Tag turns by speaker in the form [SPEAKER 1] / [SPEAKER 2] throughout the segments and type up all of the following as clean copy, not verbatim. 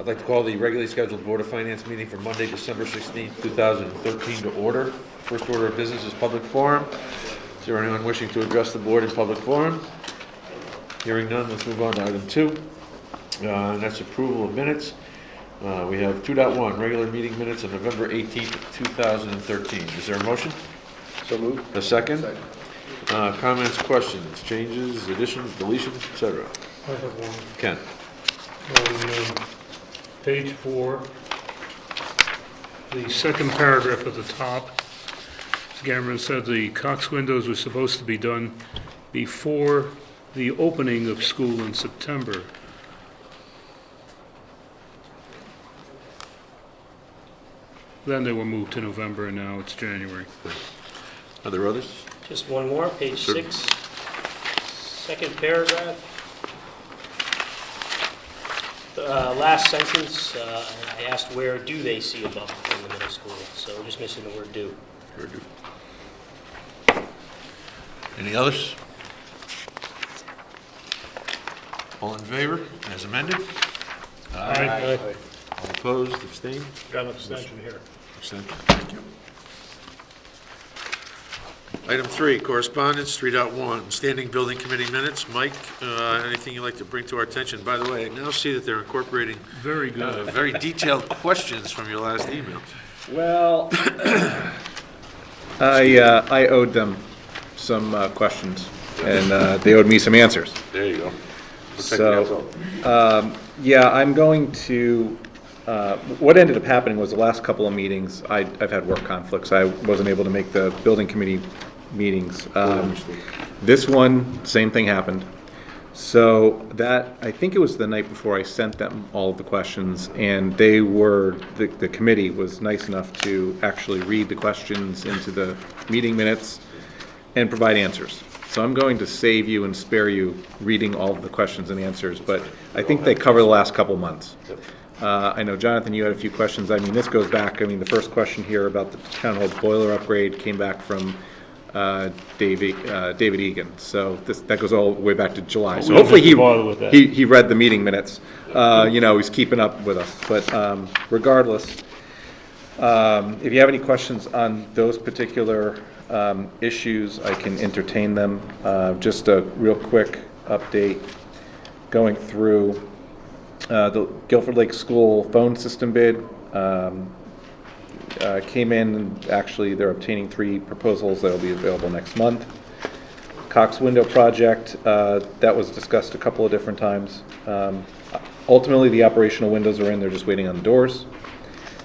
[SPEAKER 1] I'd like to call the regularly scheduled Board of Finance meeting for Monday, December 16th, 2013 to order. First order of business is public forum. Is there anyone wishing to address the board in public forum? Hearing none, let's move on to item 2. And that's approval of minutes. We have 2.1, regular meeting minutes of November 18th, 2013. Is there a motion?
[SPEAKER 2] So moved.
[SPEAKER 1] A second? Comments, questions, changes, additions, deletions, etc.?
[SPEAKER 3] I have one.
[SPEAKER 1] Ken?
[SPEAKER 3] On page 4, the second paragraph at the top, Gamron said the Cox windows were supposed to be done before the opening of school in September. Then they were moved to November, and now it's January.
[SPEAKER 1] Are there others?
[SPEAKER 4] Just one more, page
[SPEAKER 1] Sure.
[SPEAKER 4] 6, second paragraph. Last sentence, I asked where do they see a bump in the middle school, so we're just missing the word do.
[SPEAKER 1] Sure do. Any others? All in favor, as amended?
[SPEAKER 3] Aye.
[SPEAKER 1] All opposed, abstained?
[SPEAKER 3] Got an abstention here.
[SPEAKER 1] Abstention, thank you. Item 3, correspondence, 3.1, standing building committee minutes. Mike, anything you'd like to bring to our attention? By the way, I now see that they're incorporating
[SPEAKER 3] Very good.
[SPEAKER 1] very detailed questions from your last email.
[SPEAKER 2] Well, I owed them some questions, and they owed me some answers.
[SPEAKER 1] There you go.
[SPEAKER 2] So, yeah, I'm going to, what ended up happening was the last couple of meetings, I've had work conflicts. I wasn't able to make the building committee meetings. This one, same thing happened. So that, I think it was the night before I sent them all of the questions, and they were, the committee was nice enough to actually read the questions into the meeting minutes and provide answers. So I'm going to save you and spare you reading all of the questions and answers, but I think they cover the last couple months. I know, Jonathan, you had a few questions. I mean, this goes back, I mean, the first question here about the town hall boiler upgrade came back from David Egan. So that goes all the way back to July. So
[SPEAKER 3] We don't
[SPEAKER 2] hopefully
[SPEAKER 3] have to bother with that.
[SPEAKER 2] he read the meeting minutes. You know, he's keeping up with us. But regardless, if you have any questions on those particular issues, I can entertain them. Just a real quick update going through the Guilford Lake School phone system bid. Came in, and actually they're obtaining 3 proposals that will be available next month. Cox window project, that was discussed a couple of different times. Ultimately, the operational windows are in, they're just waiting on the doors.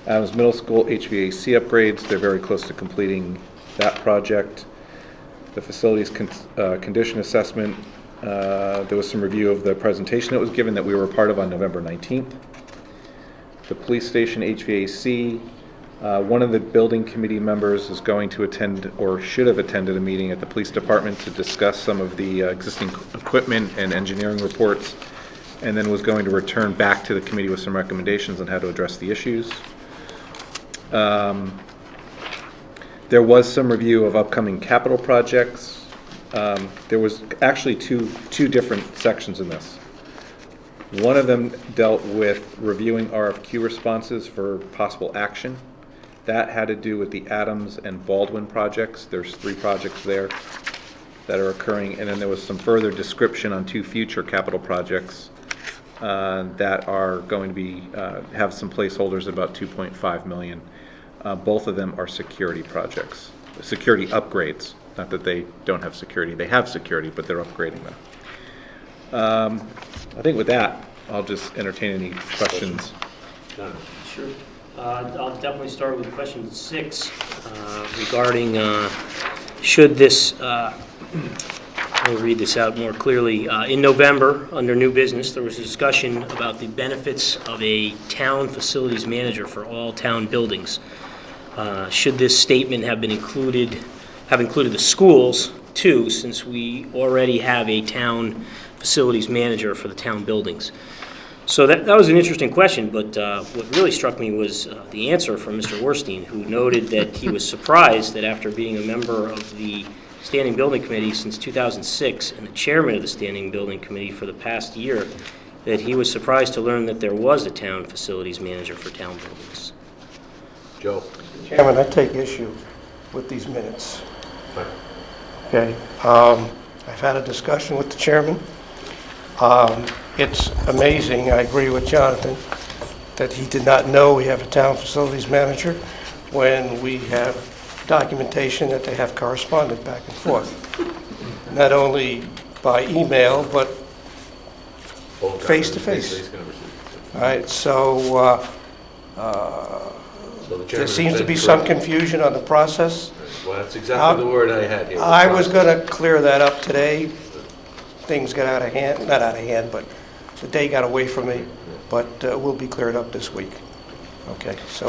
[SPEAKER 2] Adams Middle School HVAC upgrades, they're very close to completing that project. The facilities condition assessment, there was some review of the presentation that was given that we were a part of on November 19th. The police station HVAC, one of the building committee members is going to attend, or should have attended, a meeting at the police department to discuss some of the existing equipment and engineering reports, and then was going to return back to the committee with some recommendations on how to address the issues. There was some review of upcoming capital projects. There was actually two different sections in this. One of them dealt with reviewing RFQ responses for possible action. That had to do with the Adams and Baldwin projects. There's 3 projects there that are occurring, and then there was some further description on 2 future capital projects that are going to be have some placeholders at about $2.5 million. Both of them are security projects, security upgrades. Not that they don't have security; they have security, but they're upgrading them. I think with that, I'll just entertain any questions.
[SPEAKER 4] Sure. I'll definitely start with question 6 regarding should this, let me read this out more clearly. In November, under new business, there was a discussion about the benefits of a town facilities manager for all town buildings. Should this statement have included the schools too, since we already have a town facilities manager for the town buildings? So that was an interesting question, but what really struck me was the answer from Mr. Worstein, who noted that he was surprised that after being a member of the Standing Building Committee since 2006 and the chairman of the Standing Building Committee for the past year, that he was surprised to learn that there was a town facilities manager for town buildings.
[SPEAKER 1] Joe?
[SPEAKER 5] Chairman, I take issue with these minutes.
[SPEAKER 1] Fine.
[SPEAKER 5] Okay, I've had a discussion with the chairman. It's amazing, I agree with Jonathan, that he did not know we have a town facilities manager when we have documentation that they have corresponded back and forth. Not only by email, but Face to face.
[SPEAKER 1] Face-to-face conversation.
[SPEAKER 5] all right,
[SPEAKER 1] So the
[SPEAKER 5] there
[SPEAKER 1] chairman
[SPEAKER 5] seems
[SPEAKER 1] has
[SPEAKER 5] to
[SPEAKER 1] been
[SPEAKER 5] be some
[SPEAKER 1] correct.
[SPEAKER 5] confusion on the process.
[SPEAKER 1] Well, that's exactly the word I had here.
[SPEAKER 5] I was going to clear that up today. Things got out of hand, not out of hand, but the day got away from me, but will be cleared up this week. Okay, so...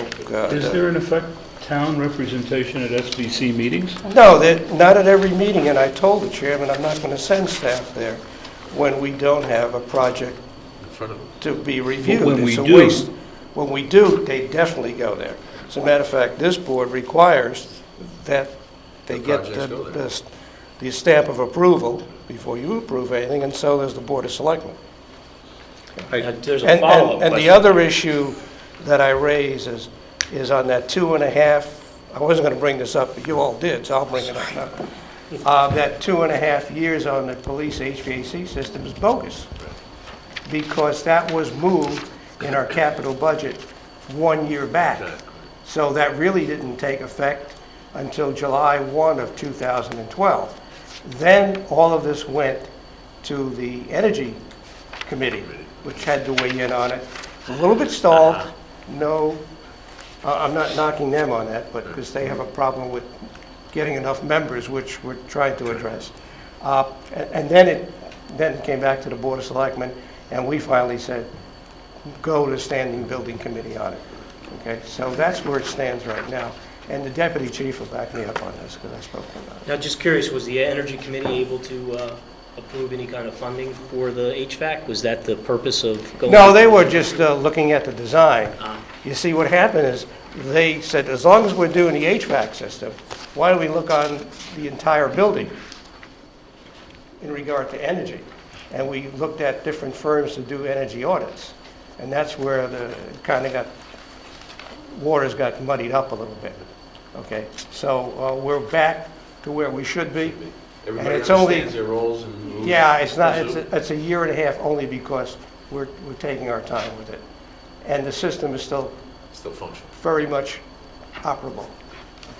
[SPEAKER 3] Is there in effect town representation at SBC meetings?
[SPEAKER 5] No, not at every meeting, and I told the chairman I'm not going to send staff there when we don't have a project
[SPEAKER 1] In front of him.
[SPEAKER 5] to be reviewed.
[SPEAKER 3] when we
[SPEAKER 5] It's a
[SPEAKER 3] do.
[SPEAKER 5] waste. When we do, they definitely go there. As a matter of fact, this board requires that they
[SPEAKER 1] The
[SPEAKER 5] get
[SPEAKER 1] projects go there.
[SPEAKER 5] the stamp of approval before you approve anything, and so does the Board of Selectmen.
[SPEAKER 4] Now, there's a
[SPEAKER 5] And
[SPEAKER 4] follow-up
[SPEAKER 5] and the
[SPEAKER 4] question.
[SPEAKER 5] other issue that I raise is on that 2.5, I wasn't going to bring this up, but you all did, so I'll bring it up now. That 2.5 years on the police HVAC system is bogus, because that was moved in our capital budget 1 year back. So that really didn't take effect until July 1 of 2012. Then all of this went to the Energy Committee, which had to weigh in on it. A little bit stalled, no, I'm not knocking them on that, but because they have a problem with getting enough members, which we're trying to address. And then it came back to the Board of Selectmen, and we finally said, go to the Standing Building Committee on it. Okay, so that's where it stands right now. And the deputy chief will back me up on this, because I spoke to him about it.
[SPEAKER 4] Now, just curious, was the Energy Committee able to approve any kind of funding for the HVAC? Was that the purpose of going?
[SPEAKER 5] No, they were just looking at the design.
[SPEAKER 4] Ah.
[SPEAKER 5] You see, what happened is, they said, as long as we're doing the HVAC system, why don't we look on the entire building in regard to energy? And we looked at different firms to do energy audits. And that's where waters got muddied up a little bit. Okay, so we're back to where we should be.
[SPEAKER 1] Everybody
[SPEAKER 5] it's only-
[SPEAKER 1] understands their roles and moves.
[SPEAKER 5] Yeah, it's not, it's a year and a half only because we're taking our time with it. And the system is still
[SPEAKER 1] Still functional.
[SPEAKER 5] very much operable.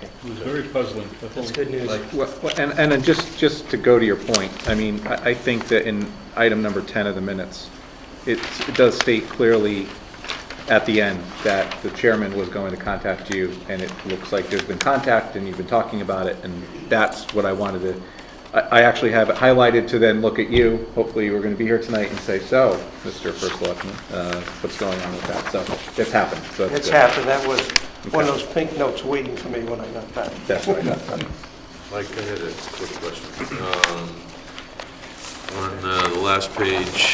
[SPEAKER 3] It was very puzzling. the
[SPEAKER 4] That's
[SPEAKER 3] whole-
[SPEAKER 4] good news.
[SPEAKER 2] Well, and then just to go to your point, I mean, I think that in item number 10 of the minutes, it does state clearly at the end that the chairman was going to contact you, and it looks like there's been contact, and you've been talking about it, and that's what I wanted to, I actually have it highlighted to then look at you. Hopefully, you were going to be here tonight and say, so, Mr. First Selectman, what's going on with that? So it's happened. So
[SPEAKER 5] It's
[SPEAKER 2] good.
[SPEAKER 5] happened, that was one of those pink notes waiting for me when I got back.
[SPEAKER 2] That's what I got.
[SPEAKER 1] Mike, I had a quick question. On the last page,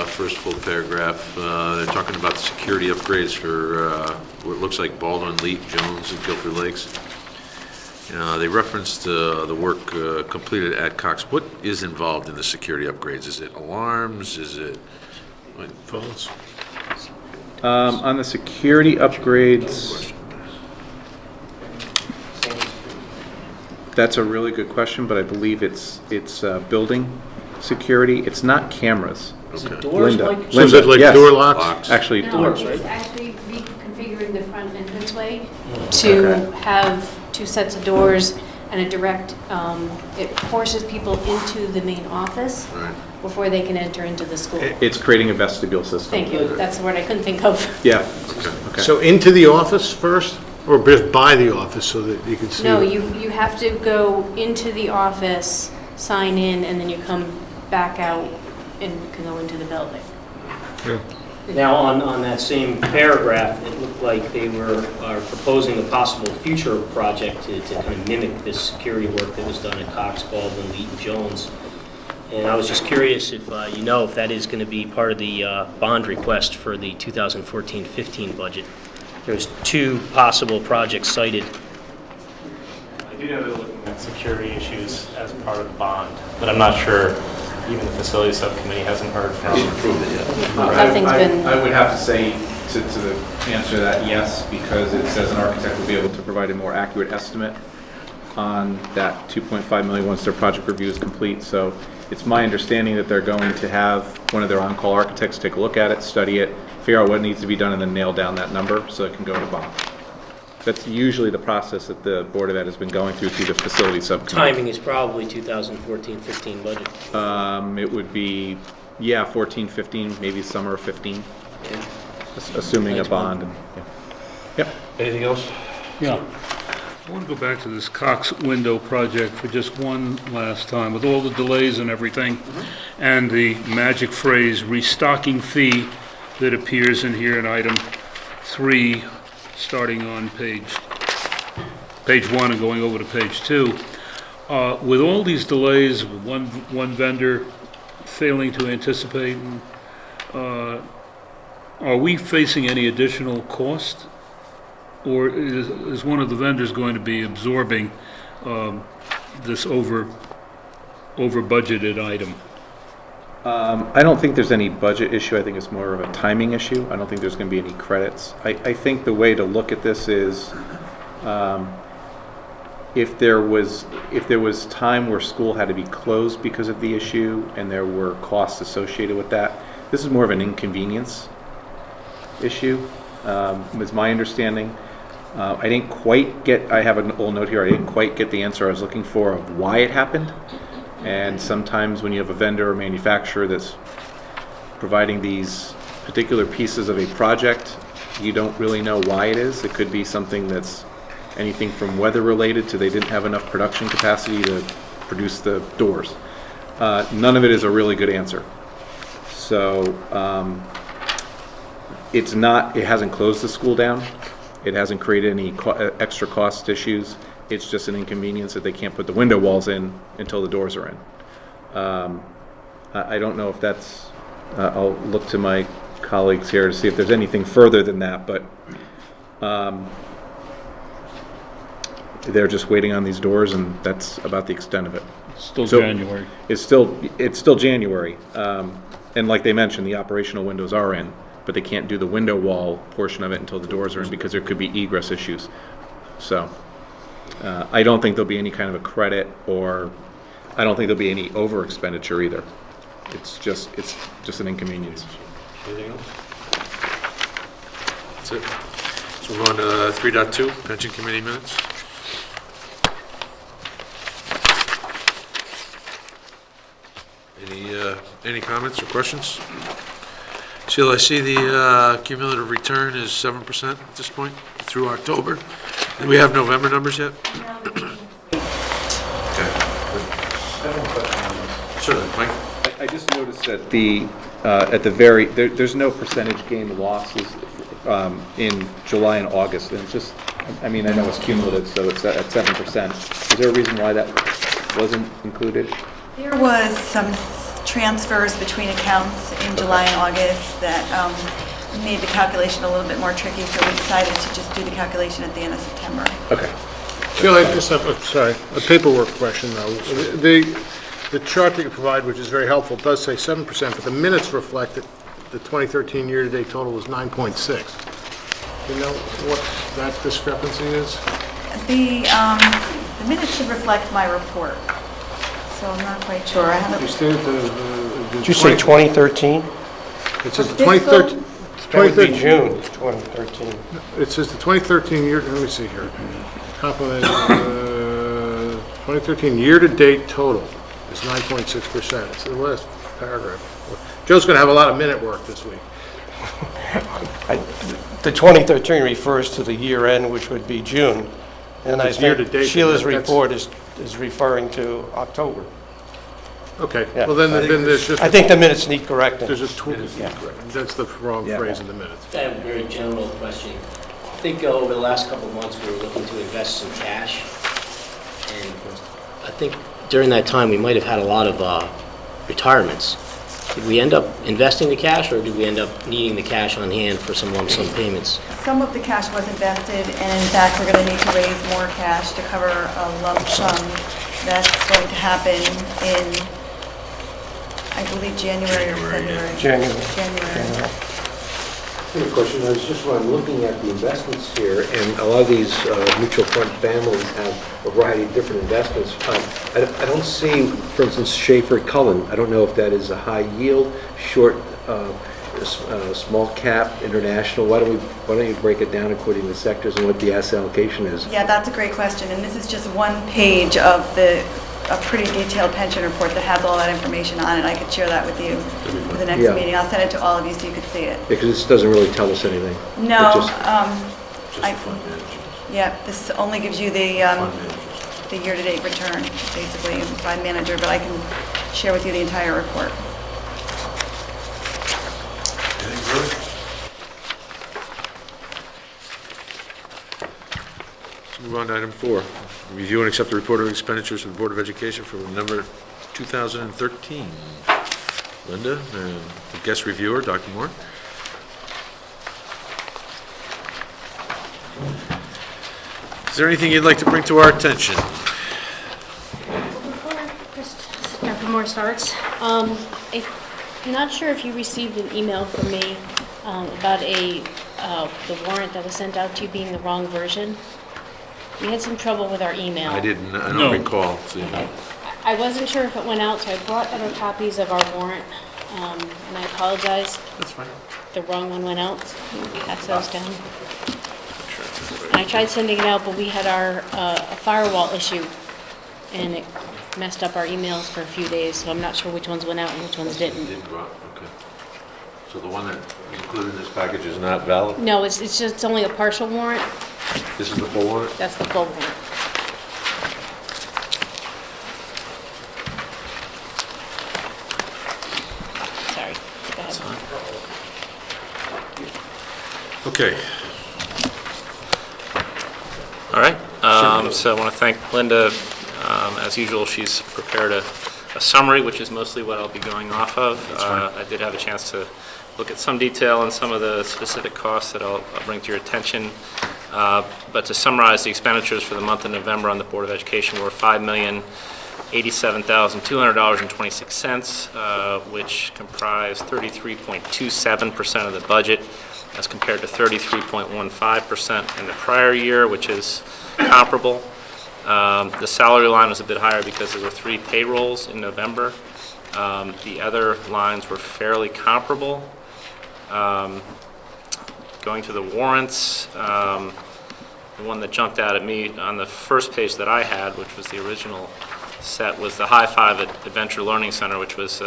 [SPEAKER 1] first full paragraph, they're talking about the security upgrades for what looks like Baldwin, Leet, Jones, and Guilford Lakes. They referenced the work completed at Cox. What is involved in the security upgrades? Is it alarms? Is it phones?
[SPEAKER 2] On the security upgrades, that's a really good question, but I believe it's building security. It's not cameras.
[SPEAKER 4] Is it
[SPEAKER 1] Okay.
[SPEAKER 4] doors,
[SPEAKER 2] Linda.
[SPEAKER 4] Mike?
[SPEAKER 6] So is it like
[SPEAKER 2] Yes.
[SPEAKER 6] door locks?
[SPEAKER 1] Locks.
[SPEAKER 2] Actually,
[SPEAKER 7] No,
[SPEAKER 4] Doors, right?
[SPEAKER 7] it's actually reconfiguring the front entranceway to have two sets of doors and a direct, it forces people into the main office
[SPEAKER 1] Right.
[SPEAKER 7] before they can enter into the school.
[SPEAKER 2] it's creating a vestibule system.
[SPEAKER 7] Thank you, that's the word I couldn't think of.
[SPEAKER 2] Yeah. Okay.
[SPEAKER 6] So into the office first, or just by the office so that you can see?
[SPEAKER 7] No,
[SPEAKER 6] it?
[SPEAKER 7] you have to go into the office, sign in, and then you come back out and can go into the building.
[SPEAKER 4] Now, on that same paragraph, it looked like they are proposing a possible future project to kind of mimic this security work that was done at Cox, Baldwin, Leet, and Jones. And I was just curious if if that is going to be part of the bond request for the 2014-15 budget. There's two possible projects cited.
[SPEAKER 8] I do know they're looking at security issues as part of the bond, but I'm not sure even the facility subcommittee hasn't heard from.
[SPEAKER 1] Approved it yet.
[SPEAKER 7] Nothing's been,
[SPEAKER 2] I would have to say to the answer to that, yes, because it says an architect will be able to provide a more accurate estimate on that 2.5 million once their project review is complete. So it's my understanding that they're going to have one of their on-call architects take a look at it, study it, figure out what needs to be done, and then nail down that number so it can go to bond. That's usually the process that the Board of Ed has been going through the facility subcommittee.
[SPEAKER 4] Timing is probably 2014-15 budget.
[SPEAKER 2] It would be, yeah, 14, 15, maybe summer of 15, assuming a
[SPEAKER 4] Next
[SPEAKER 2] bond.
[SPEAKER 4] month.
[SPEAKER 2] And- yeah. Yep.
[SPEAKER 1] Anything else?
[SPEAKER 3] Yeah. I want to go back to this Cox window project for just one last time, with all the delays and everything, and the magic phrase restocking fee that appears in here in item 3, starting on page 1 and going over to page 2. With all these delays, one vendor failing to anticipate, are we facing any additional cost? Or is one of the vendors going to be absorbing this over budgeted item?
[SPEAKER 2] I don't think there's any budget issue. I think it's more of a timing issue. I don't think there's going to be any credits. I think the way to look at this is if there was time where school had to be closed because of the issue and there were costs associated with that, this is more of an inconvenience issue, is my understanding. I didn't quite get, I have a little note here, I didn't quite get the answer I was looking for of why it happened. And sometimes when you have a vendor or manufacturer that's providing these particular pieces of a project, you don't really know why it is. It could be something that's anything from weather related to they didn't have enough production capacity to produce the doors. None of it is a really good answer. So it hasn't closed the school down. It hasn't created any extra cost issues. It's just an inconvenience that they can't put the window walls in until the doors are in. I don't know if that's, I'll look to my colleagues here to see if there's anything further than that, but they're just waiting on these doors, and that's about the extent of it.
[SPEAKER 3] Still
[SPEAKER 2] So-
[SPEAKER 3] January.
[SPEAKER 2] It's still January, and like they mentioned, the operational windows are in, but they can't do the window wall portion of it until the doors are in because there could be egress issues. So I don't think there'll be any kind of a credit, or I don't think there'll be any over expenditure either. It's just an inconvenience.
[SPEAKER 1] Anything else? That's it. So we're on to 3.2, pension committee minutes. Any comments or questions? Sheila, I see the cumulative return is 7% at this point through October. Do we have November numbers yet? Okay. Certainly, Mike?
[SPEAKER 2] I just noticed that at the there's no percentage gain losses in July and August, and it's just, I mean, I know it's cumulative, so it's at 7%. Is there a reason why that wasn't included?
[SPEAKER 9] There was some transfers between accounts in July and August that made the calculation a little bit more tricky, so we decided to just do the calculation at the end of September.
[SPEAKER 2] Okay.
[SPEAKER 6] Sheila, I just have, a paperwork question though. The chart that you provide, which is very helpful, does say 7%, but the minutes reflect that the 2013 year-to-date total was 9.6. Do you know what that discrepancy is?
[SPEAKER 9] The minutes should reflect my report, so I'm not quite sure. I
[SPEAKER 6] You
[SPEAKER 9] haven't,
[SPEAKER 6] stated
[SPEAKER 5] Did you say 2013?
[SPEAKER 6] It says the
[SPEAKER 9] Fiscal-
[SPEAKER 6] 2013.
[SPEAKER 5] That would be June 2013.
[SPEAKER 6] It says the 2013 year, let me see here. Complement, 2013 year-to-date total is 9.6%. It's the last paragraph. Joe's going to have a lot of minute work this week.
[SPEAKER 5] The 2013 refers to the year end, which would be June. And I
[SPEAKER 6] It's year to
[SPEAKER 5] think
[SPEAKER 6] date,
[SPEAKER 5] Sheila's
[SPEAKER 6] that's-
[SPEAKER 5] report is referring to October.
[SPEAKER 6] Okay,
[SPEAKER 5] Yeah.
[SPEAKER 6] well then there's just,
[SPEAKER 5] I think the minutes need correcting.
[SPEAKER 6] there's a, that's the wrong
[SPEAKER 5] Yeah.
[SPEAKER 6] phrase in the minutes.
[SPEAKER 4] I have a very general question. I think over the last couple of months, we were looking to invest some cash. And I think during that time, we might have had a lot of retirements. Did we end up investing the cash, or did we end up needing the cash on hand for some lump sum payments?
[SPEAKER 9] some of the cash was invested, and in fact, we're going to need to raise more cash to cover a lump sum that's going to happen in I believe January or February.
[SPEAKER 5] January.
[SPEAKER 9] January.
[SPEAKER 10] I have a question. I was just when I'm looking at the investments here, and a lot of these mutual fund families have a variety of different investments. I don't see, for instance, Schaefer Cullen. I don't know if that is a high yield, short, small cap, international. Why don't you break it down according to sectors and what the asset allocation is?
[SPEAKER 9] Yeah, that's a great question, and this is just one page of a pretty detailed pension report that has all that information on it. I could share that with you for the next
[SPEAKER 10] Yeah.
[SPEAKER 9] meeting. I'll send it to all of you so you could see it.
[SPEAKER 10] Because this doesn't really tell us anything.
[SPEAKER 9] No,
[SPEAKER 10] It just-
[SPEAKER 9] yeah, this only gives you the year-to-date return, basically, by manager, but I can share with you the entire report.
[SPEAKER 1] Let's move on to item 4. Review and accept the report of expenditures of the Board of Education for number 2013. Linda, and the guest reviewer, Dr. Moore. Is there anything you'd like to bring to our attention?
[SPEAKER 7] Dr. Moore starts. I'm not sure if you received an email from me about the warrant that was sent out to you being the wrong version. We had some trouble with our email.
[SPEAKER 1] I
[SPEAKER 3] No.
[SPEAKER 1] don't recall seeing it.
[SPEAKER 7] I wasn't sure if it went out, so I brought other copies of our warrant, and I apologize.
[SPEAKER 1] That's fine.
[SPEAKER 7] The wrong one went out. Pass those down. And I tried sending it out, but we had our a firewall issue, and it messed up our emails for a few days, so I'm not sure which ones went out and which ones didn't.
[SPEAKER 1] Didn't go out, okay. So the one that was included in this package is not valid?
[SPEAKER 7] No, it's just, it's only a partial warrant.
[SPEAKER 1] This is the full warrant?
[SPEAKER 7] That's the full warrant. Sorry. Go ahead.
[SPEAKER 1] Okay.
[SPEAKER 8] All right, so I want to thank Linda. As usual, she's prepared a summary, which is mostly what I'll be going off of. I did have a chance to look at some detail on some of the specific costs that I'll bring to your attention. But to summarize, the expenditures for the month of November on the Board of Education were $5,087,200.26, which comprised 33.27% of the budget, as compared to 33.15% in the prior year, which is comparable. The salary line was a bit higher because there were 3 payrolls in November. The other lines were fairly comparable. Going to the warrants, the one that jumped out at me on the first page that I had, which was the original set, was the High Five at Adventure Learning Center, which was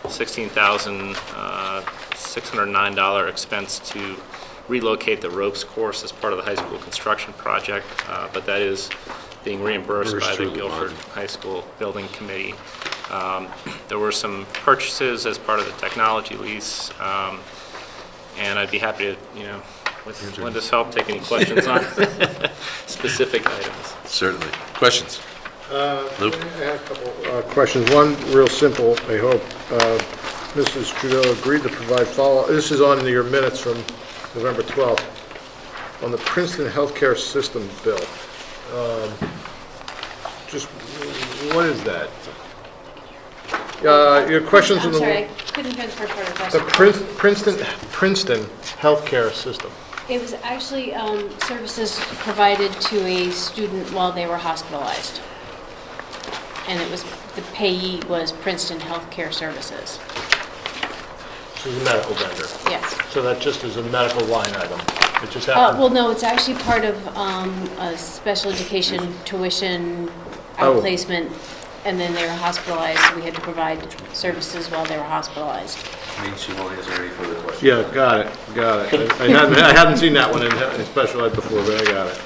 [SPEAKER 8] $16,609 expense to relocate the ropes course as part of the high school construction project, but that is being reimbursed by the Guilford High School Building Committee. There were some purchases as part of the technology lease, and I'd be happy to, with Linda's help, take any questions on specific items.
[SPEAKER 1] Certainly. Questions? Luke?
[SPEAKER 6] I have a couple questions. One, real simple, I hope. Mrs. Trudeau agreed to provide follow-up. This is on your minutes from November 12th, on the Princeton Healthcare System bill. Just, what is that? Your questions on
[SPEAKER 7] I'm
[SPEAKER 6] the...
[SPEAKER 7] sorry, I couldn't hear the first part of the
[SPEAKER 6] The
[SPEAKER 7] question.
[SPEAKER 6] Princeton Healthcare System.
[SPEAKER 7] It was actually services provided to a student while they were hospitalized. And it was, the payee was Princeton Healthcare Services.
[SPEAKER 6] This is a medical vendor.
[SPEAKER 7] Yes.
[SPEAKER 6] So that just is a medical line item. It just happened...
[SPEAKER 7] Well, no, it's actually part of a special education tuition
[SPEAKER 6] Oh.
[SPEAKER 7] outplacement, and then they were hospitalized, so we had to provide services while they were hospitalized.
[SPEAKER 1] Means she won't answer any further questions.
[SPEAKER 6] Yeah, got it. I hadn't seen that one in special ed before, but I got it.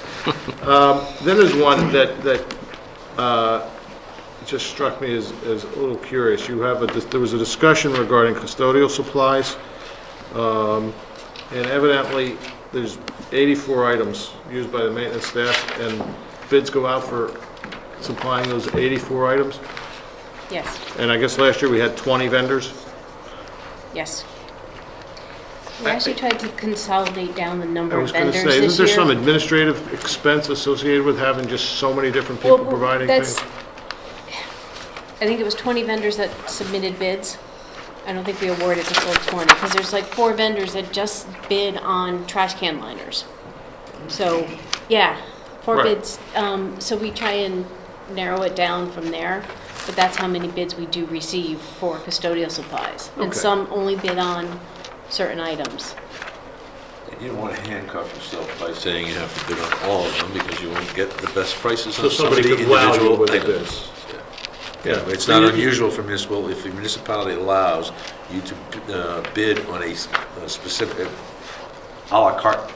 [SPEAKER 6] Then there's one that just struck me as a little curious. There was a discussion regarding custodial supplies, and evidently there's 84 items used by the maintenance staff, and bids go out for supplying those 84 items.
[SPEAKER 7] Yes,
[SPEAKER 6] And I guess last year we had 20 vendors.
[SPEAKER 7] yes. We actually tried to consolidate down the number
[SPEAKER 6] I
[SPEAKER 7] of
[SPEAKER 6] was going to
[SPEAKER 7] vendors
[SPEAKER 6] say,
[SPEAKER 7] this
[SPEAKER 6] isn't there some
[SPEAKER 7] year.
[SPEAKER 6] administrative expense associated with having just so many different people
[SPEAKER 7] Well,
[SPEAKER 6] providing
[SPEAKER 7] that's-
[SPEAKER 6] things?
[SPEAKER 7] I think it was 20 vendors that submitted bids, I don't think we awarded the full 20, because there's like 4 vendors that just bid on trash can liners. So, yeah, 4
[SPEAKER 6] Right.
[SPEAKER 7] bids. So we try and narrow it down from there, but that's how many bids we do receive for custodial supplies. And
[SPEAKER 6] Okay.
[SPEAKER 7] some only bid on certain items.
[SPEAKER 1] You don't want to handcuff yourself by saying you have to bid on all of them, because you won't get the best prices
[SPEAKER 6] So
[SPEAKER 1] on some of
[SPEAKER 6] somebody
[SPEAKER 1] the
[SPEAKER 6] could wow you
[SPEAKER 1] individual
[SPEAKER 6] with the
[SPEAKER 1] items.
[SPEAKER 6] bids.
[SPEAKER 1] Yeah, it's not unusual for municipal, if the municipality allows you to bid on a specific à la carte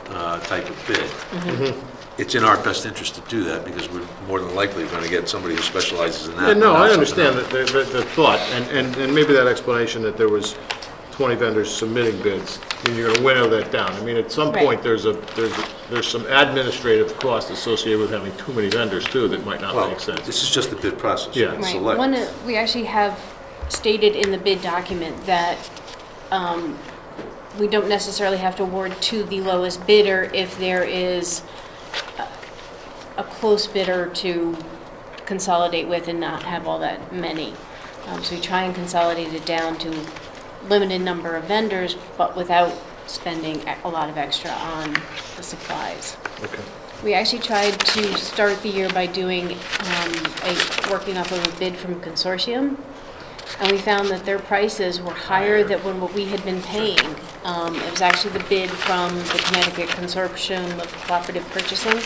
[SPEAKER 1] type of bid. It's in our best interest to do that, because we're more than likely going to get somebody who specializes in that.
[SPEAKER 6] Yeah, no,
[SPEAKER 1] without
[SPEAKER 6] I
[SPEAKER 1] something
[SPEAKER 6] understand
[SPEAKER 1] else.
[SPEAKER 6] the thought, and maybe that explanation that there was 20 vendors submitting bids, and you're gonna winnow that down. I mean, at some
[SPEAKER 7] Right.
[SPEAKER 6] point, there's some administrative cost associated with having too many vendors too, that might not
[SPEAKER 1] Well,
[SPEAKER 6] make sense.
[SPEAKER 1] this is just the bid process.
[SPEAKER 6] Yeah.
[SPEAKER 1] It's
[SPEAKER 7] Right.
[SPEAKER 1] select.
[SPEAKER 7] We actually have stated in the bid document that we don't necessarily have to award to the lowest bidder if there is a close bidder to consolidate with and not have all that many. So we try and consolidate it down to limited number of vendors, but without spending a lot of extra on the supplies.
[SPEAKER 6] Okay.
[SPEAKER 7] We actually tried to start the year by doing, working off of a bid from Consortium, and we found that their prices were higher than what we had been paying. It was actually the bid from the Connecticut Consortium of Cooperative Purchasing,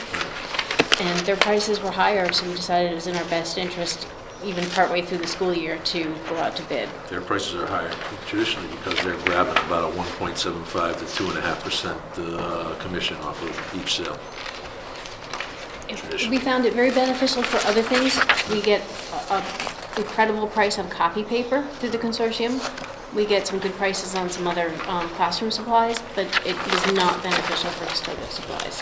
[SPEAKER 7] and their prices were higher, so we decided it was in our best interest, even partway through the school year, to go out to bid.
[SPEAKER 1] Their prices are higher traditionally because they're grabbing about a 1.75 to 2.5% commission off of each sale.
[SPEAKER 7] We found it very beneficial for other things. We get an incredible price on copy paper through the consortium. We get some good prices on some other classroom supplies, but it was not beneficial for custodial supplies.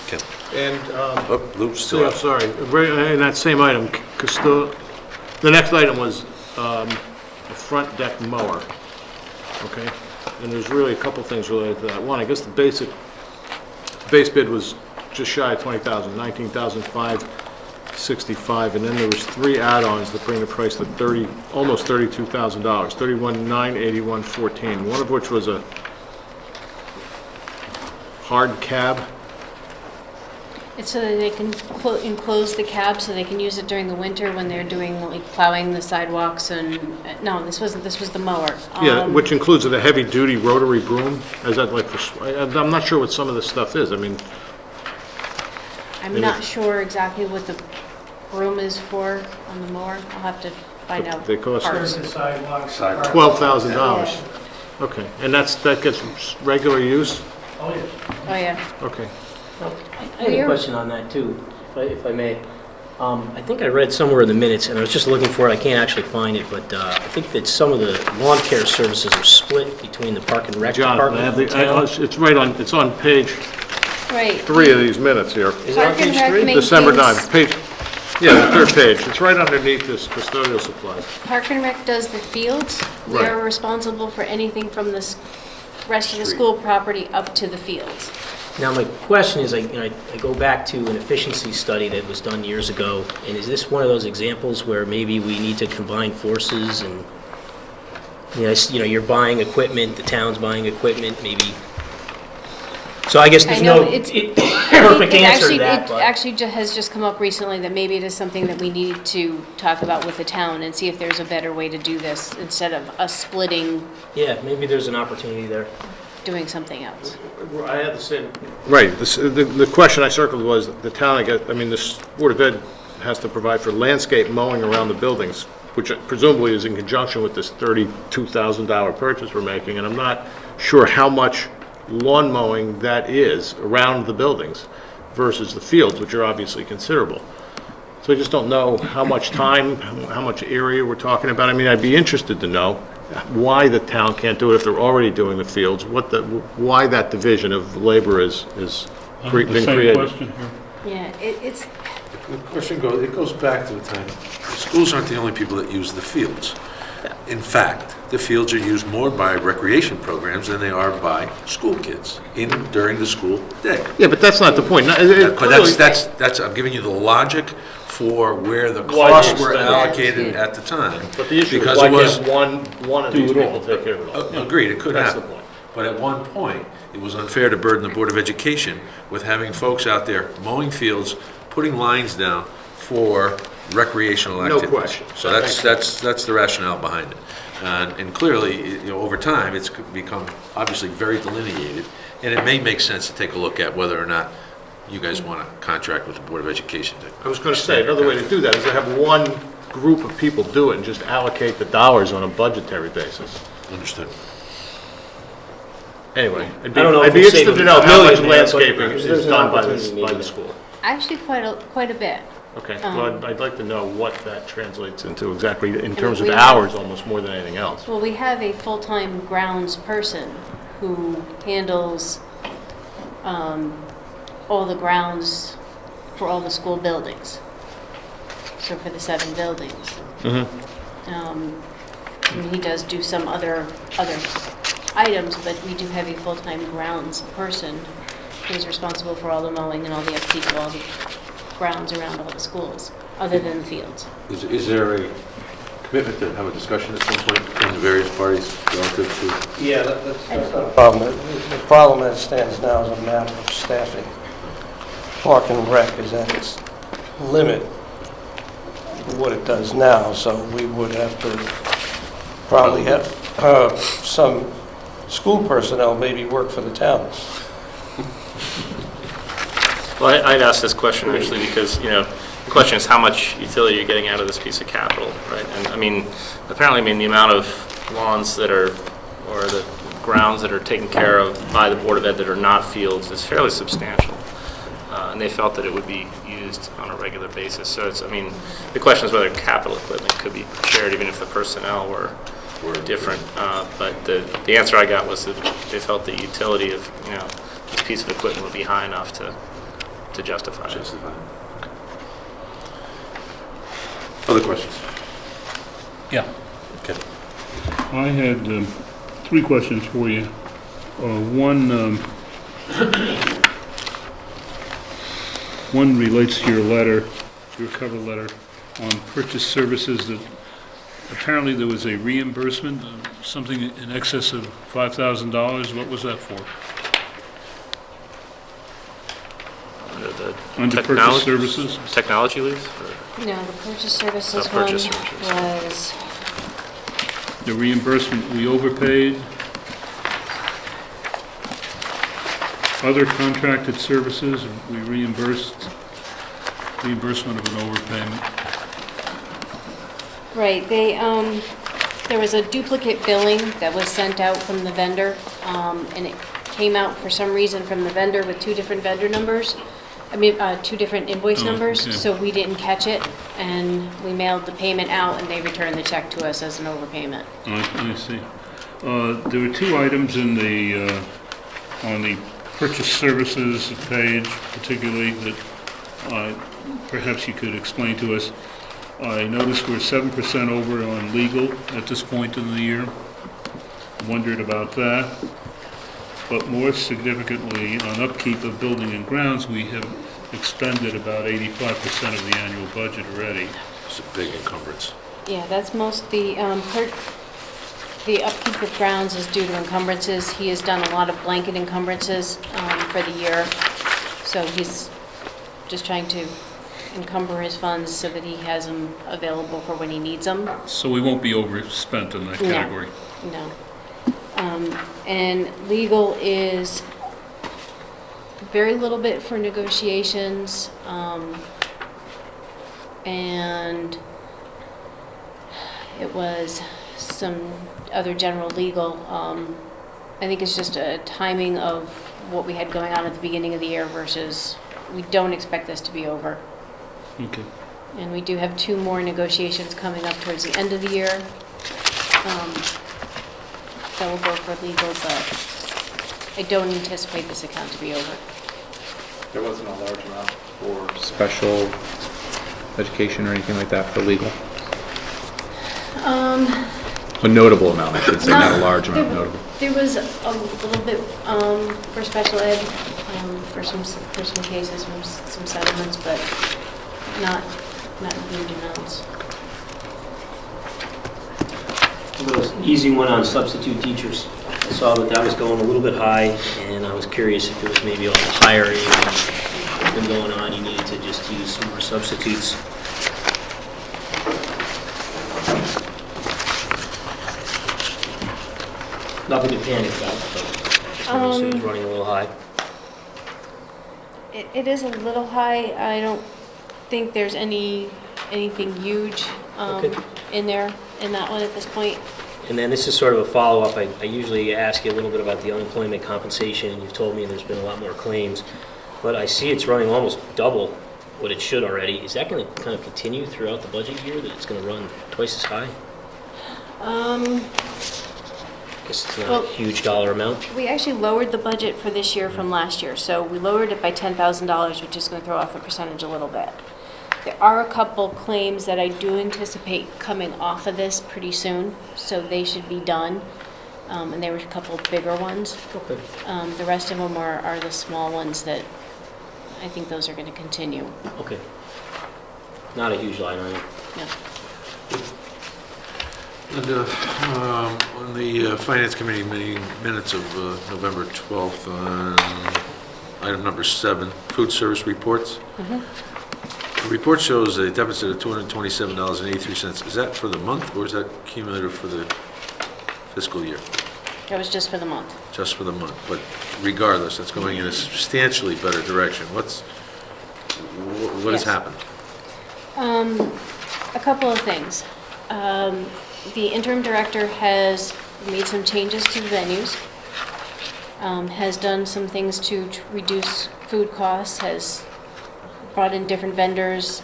[SPEAKER 1] Okay.
[SPEAKER 6] And,
[SPEAKER 1] Oh, Lou's still
[SPEAKER 6] so,
[SPEAKER 1] up.
[SPEAKER 6] sorry, right in that same item, the next item was a front deck mower, okay? And there's really a couple things related to that. One, I guess the base bid was just shy of 20,000, 19,565, and then there was 3 add-ons that bring the price to almost $32,000, 31,981.14, one of which was a hard cab.
[SPEAKER 7] It's so that they can enclose the cab so they can use it during the winter when they're doing, like, plowing the sidewalks and, no, this was the mower.
[SPEAKER 6] Yeah, which includes a heavy-duty rotary broom. Is that like for, I'm not sure what some of this stuff is. I mean,
[SPEAKER 7] I'm not sure exactly what the broom is for on the mower. I'll have to find out.
[SPEAKER 6] They cost
[SPEAKER 7] parts.
[SPEAKER 5] Sidewalks.
[SPEAKER 6] $12,000. Okay, and that gets regular use?
[SPEAKER 7] Oh, yeah.
[SPEAKER 6] Okay.
[SPEAKER 4] I had a question on that too, if I may. I think I read somewhere in the minutes, and I was just looking for it, I can't actually find it, but I think that some of the lawn care services are split between the Park and Rec
[SPEAKER 6] Jonathan,
[SPEAKER 4] Department
[SPEAKER 6] I
[SPEAKER 4] of
[SPEAKER 6] have
[SPEAKER 4] the
[SPEAKER 6] it's
[SPEAKER 4] town.
[SPEAKER 6] it's on page
[SPEAKER 7] Right.
[SPEAKER 6] 3 of these minutes here.
[SPEAKER 4] Is it on
[SPEAKER 7] Park and
[SPEAKER 4] page
[SPEAKER 7] Rec
[SPEAKER 4] 3?
[SPEAKER 6] December
[SPEAKER 7] maintains-
[SPEAKER 6] 9th, the 3rd page. It's right underneath this custodial supplies.
[SPEAKER 7] Park and Rec does the fields. We
[SPEAKER 6] Right.
[SPEAKER 7] are responsible for anything from the rest of the school property up to the fields.
[SPEAKER 4] Now, my question is, I go back to an efficiency study that was done years ago, and is this one of those examples where maybe we need to combine forces and, you're buying equipment, the town's buying equipment, maybe? So I guess
[SPEAKER 7] I
[SPEAKER 4] there's
[SPEAKER 7] know,
[SPEAKER 4] no
[SPEAKER 7] it's-
[SPEAKER 4] perfect answer to that,
[SPEAKER 7] It
[SPEAKER 4] but...
[SPEAKER 7] actually has just come up recently that maybe it is something that we need to talk about with the town and see if there's a better way to do this instead of us splitting,
[SPEAKER 4] Yeah, maybe there's an opportunity there.
[SPEAKER 7] doing something else.
[SPEAKER 6] I had the same. Right, the question I circled was, the town, the Board of Ed has to provide for landscape mowing around the buildings, which presumably is in conjunction with this $32,000 purchase we're making, and I'm not sure how much lawn mowing that is around the buildings versus the fields, which are obviously considerable. So I just don't know how much time, how much area we're talking about. I mean, I'd be interested to know why the town can't do it if they're already doing the fields, why that division of labor is
[SPEAKER 3] I have
[SPEAKER 6] been
[SPEAKER 3] the same
[SPEAKER 6] created.
[SPEAKER 3] question here.
[SPEAKER 7] Yeah, it
[SPEAKER 1] goes back to the time, the schools aren't the only people that use the fields. In fact, the fields are used more by recreation programs than they are by school kids during the school day.
[SPEAKER 6] Yeah, but that's not the point.
[SPEAKER 1] But that's, I'm giving you the logic for where the
[SPEAKER 6] Why
[SPEAKER 1] costs
[SPEAKER 6] the
[SPEAKER 1] were
[SPEAKER 6] expenditure?
[SPEAKER 1] allocated at the time.
[SPEAKER 6] But the issue is,
[SPEAKER 1] because
[SPEAKER 6] why
[SPEAKER 1] it was-
[SPEAKER 6] can't one of these people take care of it all?
[SPEAKER 1] Agreed, it could
[SPEAKER 6] That's the
[SPEAKER 1] happen.
[SPEAKER 6] point.
[SPEAKER 1] But at one point, it was unfair to burden the Board of Education with having folks out there mowing fields, putting lines down for recreational
[SPEAKER 6] No
[SPEAKER 1] activities.
[SPEAKER 6] question.
[SPEAKER 1] So that's the rationale behind it. And clearly, you know, over time, it's become obviously very delineated, and it may make sense to take a look at whether or not you guys want to contract with the Board of Education.
[SPEAKER 6] I was going to say, another way to do that is to have one group of people do it and just allocate the dollars on a budgetary basis.
[SPEAKER 1] Understood.
[SPEAKER 6] Anyway,
[SPEAKER 4] I don't know if
[SPEAKER 6] I'd be
[SPEAKER 4] we'll
[SPEAKER 6] interested
[SPEAKER 4] save
[SPEAKER 6] to
[SPEAKER 4] a
[SPEAKER 6] know how
[SPEAKER 4] million
[SPEAKER 6] much
[SPEAKER 4] there, but
[SPEAKER 6] landscaping
[SPEAKER 4] there's
[SPEAKER 6] is
[SPEAKER 4] an
[SPEAKER 6] done by
[SPEAKER 4] opportunity maybe
[SPEAKER 6] the
[SPEAKER 4] there.
[SPEAKER 6] school.
[SPEAKER 7] Actually, quite a bit.
[SPEAKER 6] Okay, well, I'd like to know what that translates into exactly in terms of
[SPEAKER 7] we-
[SPEAKER 6] hours, almost more than anything else.
[SPEAKER 7] Well, we have a full-time grounds person who handles all the grounds for all the school buildings. So for the 7 buildings. And he does do some other items, but we do have a full-time grounds person who's responsible for all the mowing and all the upkeep of all the grounds around all the schools, other than the fields.
[SPEAKER 1] Is there a commitment to have a discussion at some point between the various parties relative to?
[SPEAKER 5] Yeah, that's not a problem. The problem as it stands now is a matter of staffing. Park and Rec is at its limit for what it does now, so we would have to probably have some school personnel maybe work for the town.
[SPEAKER 8] Well, I'd ask this question actually because, you know, the question is how much utility you're getting out of this piece of capital, right? And I mean, apparently, the amount of lawns that are, or the grounds that are taken care of by the Board of Ed that are not fields is fairly substantial. And they felt that it would be used on a regular basis. So it's, the question is whether capital equipment could be shared even if the personnel were different. But the answer I got was that they felt the utility of, you know, this piece of equipment would be high enough to justify it.
[SPEAKER 1] Other questions?
[SPEAKER 3] Yeah.
[SPEAKER 1] Okay.
[SPEAKER 3] I had 3 questions for you. One relates to your letter, your cover letter on purchase services that apparently there was a reimbursement, something in excess of $5,000. What was that for? Under purchase
[SPEAKER 8] Technology-
[SPEAKER 3] services?
[SPEAKER 8] Technology lease?
[SPEAKER 7] No, the purchase services
[SPEAKER 8] Oh,
[SPEAKER 7] one
[SPEAKER 8] purchase services.
[SPEAKER 7] was,
[SPEAKER 3] The reimbursement, we overpaid. Other contracted services, we reimbursement of an overpayment.
[SPEAKER 7] right, there was a duplicate billing that was sent out from the vendor, and it came out for some reason from the vendor with 2 different vendor numbers. 2 different invoice
[SPEAKER 3] Oh,
[SPEAKER 7] numbers,
[SPEAKER 3] okay.
[SPEAKER 7] so we didn't catch it, and we mailed the payment out, and they returned the check to us as an overpayment.
[SPEAKER 3] I see. There were 2 items in the, on the purchase services page particularly that perhaps you could explain to us. I noticed we're 7% over on legal at this point in the year. Wondered about that. But more significantly, on upkeep of building and grounds, we have expended about 85% of the annual budget already.
[SPEAKER 1] It's a big encumbrance.
[SPEAKER 7] Yeah, that's the upkeep of grounds is due to encumbrances. He has done a lot of blanket encumbrances for the year, so he's just trying to encumber his funds so that he has them available for when he needs them.
[SPEAKER 3] So we won't be overspent in that
[SPEAKER 7] No.
[SPEAKER 3] category.
[SPEAKER 7] No. And legal is very little bit for negotiations, and it was some other general legal. I think it's just a timing of what we had going on at the beginning of the year versus, we don't expect this to be over.
[SPEAKER 3] Okay.
[SPEAKER 7] And we do have 2 more negotiations coming up towards the end of the year. That will go for legal, but I don't anticipate this account to be over.
[SPEAKER 2] There wasn't a large amount for special education or anything like that for legal? A notable amount, I should say, not a large amount, notable.
[SPEAKER 7] There was a little bit for special ed, for some cases, from some settlements, but not huge amounts.
[SPEAKER 4] A little easy one on substitute teachers. I saw that was going a little bit high, and I was curious if it was maybe on the higher end, what's been going on, you needed to just use some more substitutes. Nothing to panic about, but I assume it's running a little high.
[SPEAKER 7] It is a little high. I don't think there's anything huge
[SPEAKER 4] Okay.
[SPEAKER 7] in there, in that one at this point.
[SPEAKER 4] And then this is sort of a follow-up. I usually ask you a little bit about the unemployment compensation. You've told me there's been a lot more claims, but I see it's running almost double what it should already. Is that going to kind of continue throughout the budget year, that it's going to run twice as high? I guess it's not
[SPEAKER 7] Well-
[SPEAKER 4] a huge dollar amount.
[SPEAKER 7] We actually lowered the budget for this year from last year, so we lowered it by $10,000, which is going to throw off the percentage a little bit. There are a couple claims that I do anticipate coming off of this pretty soon, so they should be done. And there were a couple bigger ones.
[SPEAKER 4] Okay.
[SPEAKER 7] The rest of them are the small ones that I think those are going to continue.
[SPEAKER 4] Okay. Not a huge line item.
[SPEAKER 7] No.
[SPEAKER 1] And, on the Finance Committee meeting minutes of November 12th, item number 7, food service reports. The report shows a deficit of $227.83. Is that for the month, or is that cumulative for the fiscal year?
[SPEAKER 7] That was just for the month.
[SPEAKER 1] Just for the month, but regardless, it's going in a substantially better direction. What has
[SPEAKER 7] Yes.
[SPEAKER 1] happened?
[SPEAKER 7] A couple of things. The interim director has made some changes to the venues, has done some things to reduce food costs, has brought in different vendors,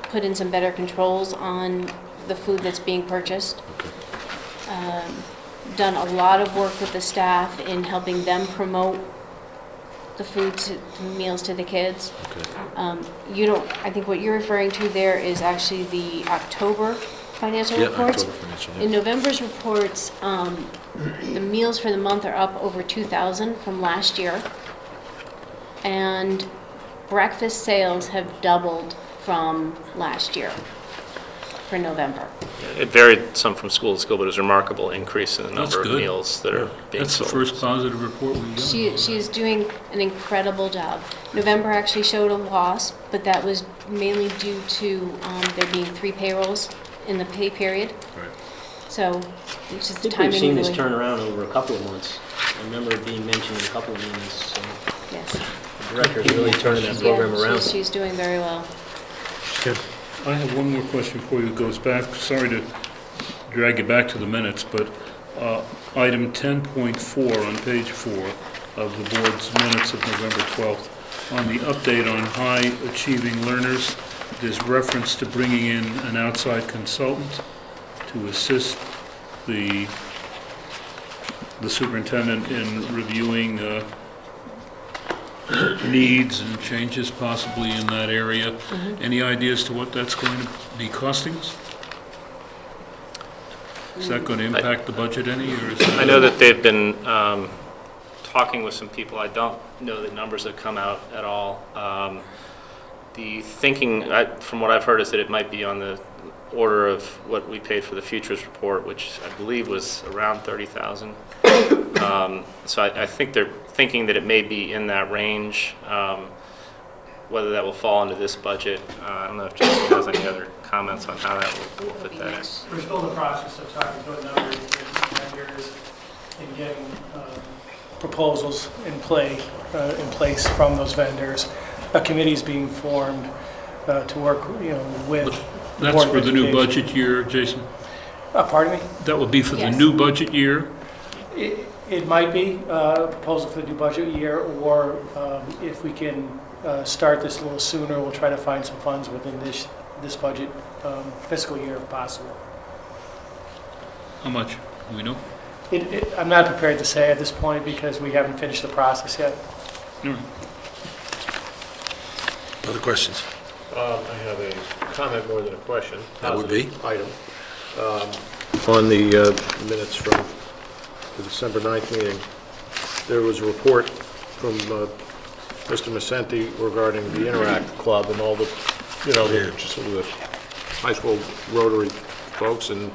[SPEAKER 7] put in some better controls on the food that's being purchased. Done a lot of work with the staff in helping them promote the food, the meals to the kids. I think what you're referring to there is actually the October financial
[SPEAKER 1] Yeah,
[SPEAKER 7] reports.
[SPEAKER 1] October financial, yeah.
[SPEAKER 7] In November's reports, the meals for the month are up over 2,000 from last year. And breakfast sales have doubled from last year for November.
[SPEAKER 8] It varied some from school to school, but it was a remarkable increase in the
[SPEAKER 3] That's
[SPEAKER 8] number of
[SPEAKER 3] good.
[SPEAKER 8] meals that are being
[SPEAKER 3] That's the
[SPEAKER 8] sold.
[SPEAKER 3] first positive report we've got.
[SPEAKER 7] She is doing an incredible job. November actually showed a loss, but that was mainly due to there being 3 payrolls in the pay period.
[SPEAKER 1] Right.
[SPEAKER 7] So it's just
[SPEAKER 4] I
[SPEAKER 7] the
[SPEAKER 4] think
[SPEAKER 7] timing.
[SPEAKER 4] we've seen this
[SPEAKER 7] really-
[SPEAKER 4] turn around over a couple of months. I remember it being mentioned in a couple of meetings, so
[SPEAKER 7] Yes.
[SPEAKER 4] the director's really turning that program
[SPEAKER 7] Yeah,
[SPEAKER 4] around.
[SPEAKER 7] she's doing very well.
[SPEAKER 3] I have one more question before you goes back. Sorry to drag you back to the minutes, but item 10.4 on page 4 of the board's minutes of November 12th, on the update on high achieving learners, there's reference to bringing in an outside consultant to assist the superintendent in reviewing needs and changes possibly in that area. Any ideas to what that's going to be costing us? Is that going to impact the budget any, or is that?
[SPEAKER 8] I know that they've been talking with some people. I don't know that numbers have come out at all. The thinking, from what I've heard, is that it might be on the order of what we paid for the futures report, which I believe was around $30,000. So I think they're thinking that it may be in that range. Whether that will fall into this budget, I don't know if Jason has any other comments on how that will fit that in.
[SPEAKER 11] We're still in the process of talking to a number of different vendors and getting proposals in place from those vendors. A committee is being formed to work, with the
[SPEAKER 3] That's
[SPEAKER 11] Board of
[SPEAKER 3] for the new
[SPEAKER 11] Education.
[SPEAKER 3] budget year, Jason?
[SPEAKER 11] Pardon me?
[SPEAKER 3] That would be for the
[SPEAKER 7] Yes.
[SPEAKER 3] new budget year?
[SPEAKER 11] It might be a proposal for the new budget year, or if we can start this a little sooner, we'll try to find some funds within this budget fiscal year if possible.
[SPEAKER 3] How much? Do we know?
[SPEAKER 11] I'm not prepared to say at this point because we haven't finished the process yet.
[SPEAKER 3] All right.
[SPEAKER 1] Other questions?
[SPEAKER 6] I have a comment more than a question.
[SPEAKER 1] That would be?
[SPEAKER 6] Positive item. On the minutes from the December 9th meeting, there was a report from Mr. Macenti regarding the Interact Club and all the you know, just sort of the high school Rotary folks and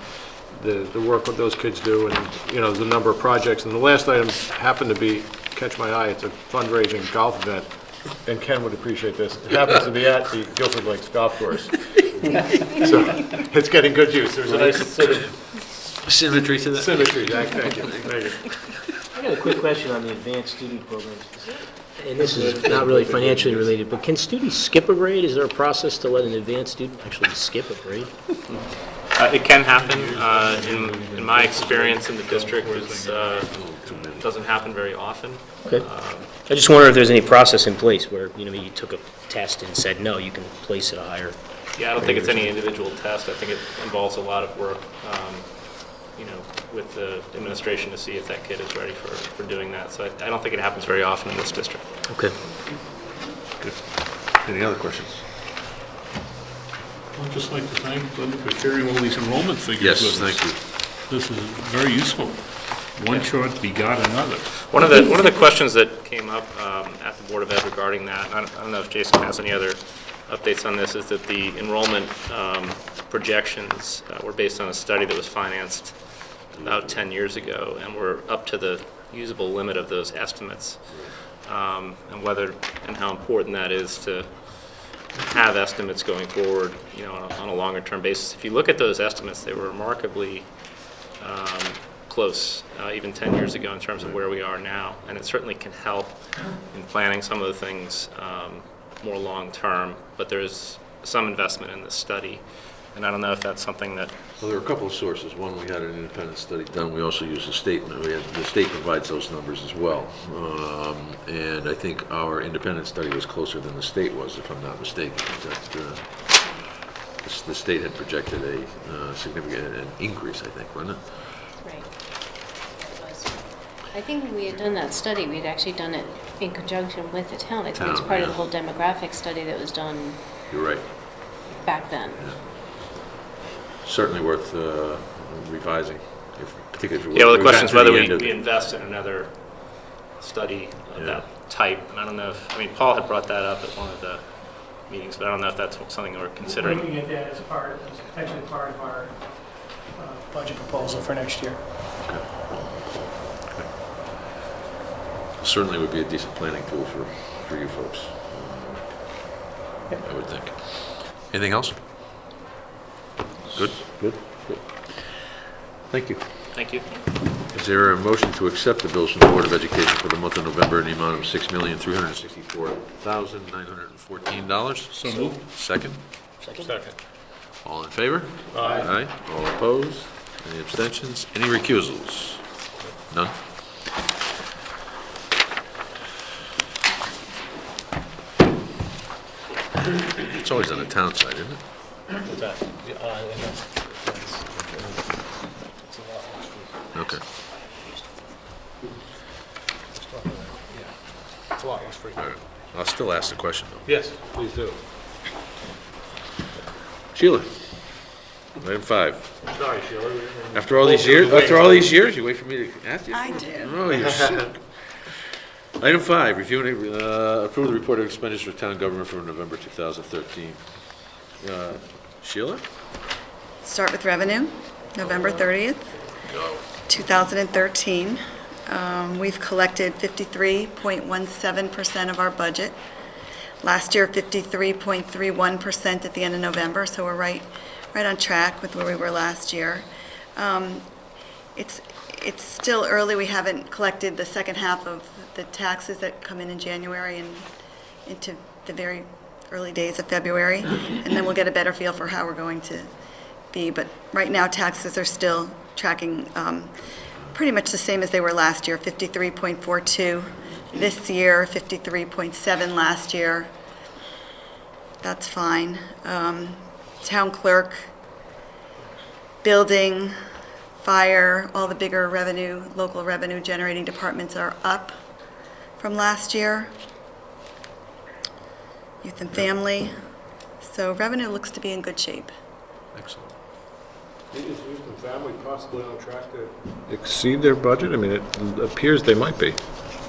[SPEAKER 6] the work that those kids do, and, you know, there's a number of projects. And the last item happened to be, catch my eye, it's a fundraising golf event, and Ken would appreciate this. It happens to be at the Guilford Lakes Golf Course. So it's getting good use. There's a nice sort of
[SPEAKER 1] Symmetry to that.
[SPEAKER 6] symmetry. Thank you. Thank you.
[SPEAKER 4] I got a quick question on the advanced student programs. And this is not really financially related, but can students skip a grade? Is there a process to let an advanced student actually skip a grade?
[SPEAKER 8] It can happen. In my experience in the district, it doesn't happen very often.
[SPEAKER 4] Okay. I just wonder if there's any process in place where, you know, you took a test and said, no, you can place at a higher.
[SPEAKER 8] Yeah, I don't think it's any individual test. I think it involves a lot of work, you know, with the administration to see if that kid is ready for doing that. So I don't think it happens very often in this district.
[SPEAKER 4] Okay.
[SPEAKER 1] Good. Any other questions?
[SPEAKER 3] I'd just like to thank Linda for sharing all these enrollment figures
[SPEAKER 1] Yes,
[SPEAKER 3] with us.
[SPEAKER 1] thank you.
[SPEAKER 3] This is very useful. One chart begot another.
[SPEAKER 8] One of the questions that came up at the Board of Ed regarding that, I don't know if Jason has any other updates on this, is that the enrollment projections were based on a study that was financed about 10 years ago, and we're up to the usable limit of those estimates, and whether and how important that is to have estimates going forward, you know, on a longer term basis. If you look at those estimates, they were remarkably close, even 10 years ago, in terms of where we are now, and it certainly can help in planning some of the things more long term, but there's some investment in this study, and I don't know if that's something that.
[SPEAKER 1] Well, there are a couple of sources. One, we had an independent study done. We also used the state. The state provides those numbers as well. And I think our independent study was closer than the state was, if I'm not mistaken. The state had projected a significant increase, I think, wasn't it?
[SPEAKER 7] Right. I think when we had done that study, we'd actually done it in conjunction with the town. I think it's
[SPEAKER 1] Town,
[SPEAKER 7] part of
[SPEAKER 1] yeah.
[SPEAKER 7] the whole demographic study that was done
[SPEAKER 1] You're right.
[SPEAKER 7] back then.
[SPEAKER 1] Certainly worth revising, particularly if
[SPEAKER 8] Yeah, well, the
[SPEAKER 1] we've
[SPEAKER 8] question is
[SPEAKER 1] gotten to
[SPEAKER 8] whether
[SPEAKER 1] the end of
[SPEAKER 8] we
[SPEAKER 1] it.
[SPEAKER 8] invest in another study of
[SPEAKER 1] Yeah.
[SPEAKER 8] that type, and I don't know if, I mean, Paul had brought that up at one of the meetings, but I don't know if that's something we're considering.
[SPEAKER 11] Looking at that as potentially part of our budget proposal for next year.
[SPEAKER 1] Certainly would be a decent planning tool for you folks,
[SPEAKER 11] Yep.
[SPEAKER 1] I would think. Anything else? Good? Good. Thank you.
[SPEAKER 8] Thank you.
[SPEAKER 1] Is there a motion to accept the bills from the Board of Education for the month of November in the amount of $6,364,914?
[SPEAKER 3] So moved.
[SPEAKER 1] Second?
[SPEAKER 6] Second.
[SPEAKER 1] All in favor? Aye. All opposed? Any abstentions? Any recusals? None? It's always on the town side, isn't it? Okay.
[SPEAKER 6] It's a lot less frequent.
[SPEAKER 1] All right. I'll still ask the question, though.
[SPEAKER 6] Yes, please do.
[SPEAKER 1] Sheila, item 5.
[SPEAKER 6] Sorry, Sheila.
[SPEAKER 1] After all these years, you wait for me to ask you?
[SPEAKER 9] I do.
[SPEAKER 1] Oh, you're sick. Item 5, review and approve the report of expenditures for town government for November 2013. Sheila?
[SPEAKER 9] Start with revenue, November 30th, 2013. We've collected 53.17% of our budget. Last year, 53.31% at the end of November, so we're right on track with where we were last year. It's still early. We haven't collected the second half of the taxes that come in January and into the very early days of February, and then we'll get a better feel for how we're going to be. But right now, taxes are still tracking pretty much the same as they were last year, 53.42 this year, 53.7 last year. That's fine. Town clerk, building, fire, all the bigger revenue, local revenue generating departments are up from last year. Youth and family. So revenue looks to be in good shape.
[SPEAKER 1] Excellent.
[SPEAKER 6] Is Youth and Family possibly on track to exceed their budget? I mean, it appears they might be.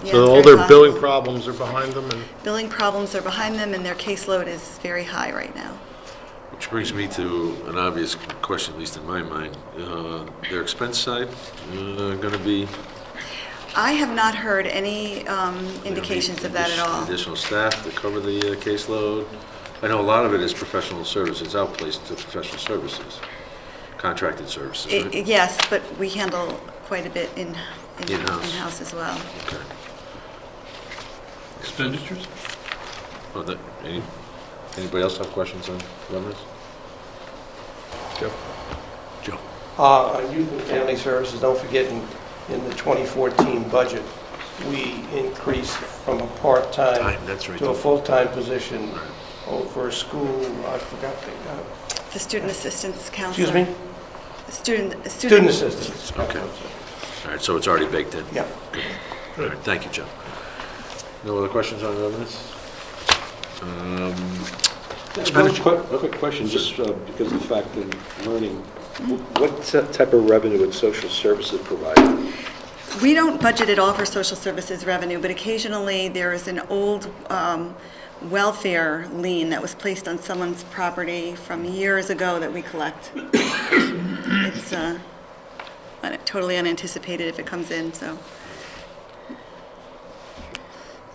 [SPEAKER 9] Yeah,
[SPEAKER 6] So
[SPEAKER 9] it's
[SPEAKER 6] all
[SPEAKER 9] very
[SPEAKER 6] their billing
[SPEAKER 9] possible.
[SPEAKER 6] problems are behind them, and
[SPEAKER 9] Billing problems are behind them and their caseload is very high right now.
[SPEAKER 1] Which brings me to an obvious question, at least in my mind. Their expense side going to be?
[SPEAKER 9] I have not heard any indications of that at all.
[SPEAKER 1] Additional staff to cover the caseload? I know a lot of it is professional services, outplaced to professional services, contracted services, right?
[SPEAKER 9] Yes, but we handle quite a bit
[SPEAKER 1] In-house.
[SPEAKER 9] in-house as well.
[SPEAKER 1] Okay.
[SPEAKER 3] Expenditures?
[SPEAKER 1] Oh, anybody else have questions on revenues? Joe? Joe?
[SPEAKER 5] On youth and family services, don't forget, in the 2014 budget, we increased from a part-time
[SPEAKER 1] Time, that's right.
[SPEAKER 5] to a full-time position for a school, I forgot
[SPEAKER 9] The student assistance counselor.
[SPEAKER 5] excuse me?
[SPEAKER 9] Student
[SPEAKER 5] Assistants.
[SPEAKER 1] Okay. All right, so it's already baked in?
[SPEAKER 5] Yeah.
[SPEAKER 1] All right, thank you, Joe. No other questions on revenues? Expenditure?
[SPEAKER 10] Quick question, just because of the fact in learning, what type of revenue would social services provide?
[SPEAKER 9] We don't budget at all for social services revenue, but occasionally there is an old welfare lien that was placed on someone's property from years ago that we collect. It's totally unanticipated if it comes in, so.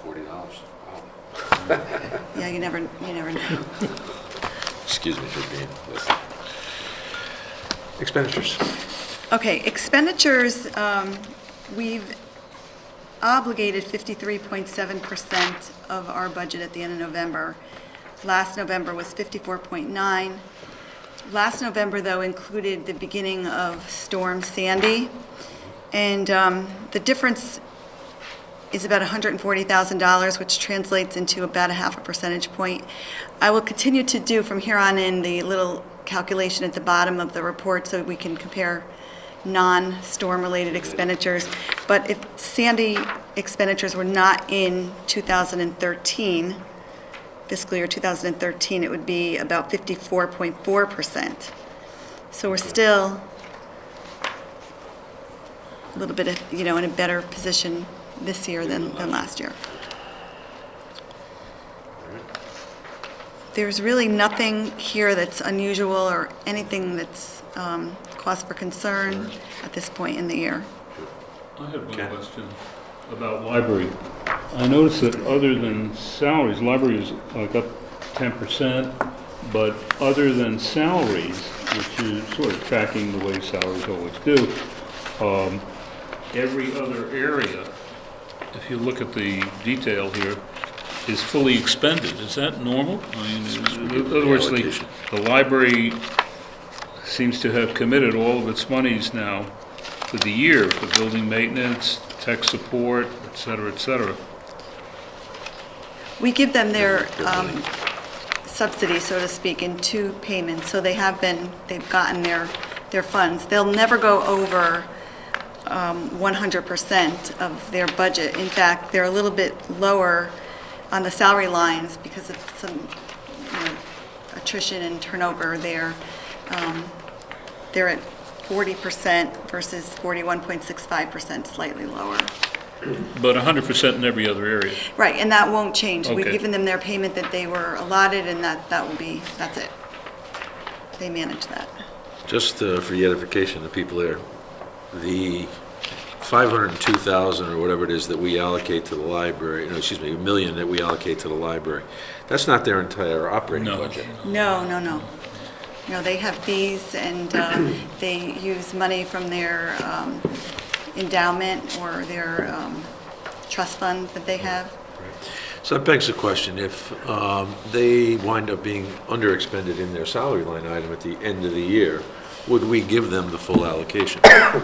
[SPEAKER 1] $40. Wow.
[SPEAKER 9] Yeah, you never know.
[SPEAKER 1] Excuse me for being listed. Expenditures.
[SPEAKER 9] Okay, expenditures, we've obligated 53.7% of our budget at the end of November. Last November was 54.9. Last November, though, included the beginning of Storm Sandy, and the difference is about $140,000, which translates into about a half a percentage point. I will continue to do from here on in the little calculation at the bottom of the report so we can compare non-storm-related expenditures. But if Sandy expenditures were not in 2013, fiscal year 2013, it would be about 54.4%. So we're still a little bit, in a better position this year than last year. There's really nothing here that's unusual or anything that's cause for concern at this point in the year.
[SPEAKER 3] I have one question about library. I noticed that other than salaries, library is like up 10%, but other than salaries, which is sort of tracking the way salaries always do, every other area, if you look at the detail here, is fully expended. Is that normal? I mean, in other words, the library seems to have committed all of its monies now for the year for building maintenance, tech support, et cetera, et cetera.
[SPEAKER 9] We give them their subsidy, so to speak, in two payments. So they've gotten their funds. They'll never go over 100% of their budget. In fact, they're a little bit lower on the salary lines because of some attrition and turnover there. They're at 40% versus 41.65%, slightly lower.
[SPEAKER 3] But 100% in every other area.
[SPEAKER 9] Right, and that won't change. We've
[SPEAKER 3] Okay.
[SPEAKER 9] given them their payment that they were allotted, and that's it. They manage that.
[SPEAKER 1] Just for the edification of the people there, the $502,000 or whatever it is that we allocate to the library, $1 million that we allocate to the library, that's not their entire operating
[SPEAKER 3] No.
[SPEAKER 1] budget.
[SPEAKER 9] No. No, they have fees, and they use money from their endowment or their trust fund that they have.
[SPEAKER 1] So that begs the question, if they wind up being underexpended in their salary line item at the end of the year, would we give them the full allocation that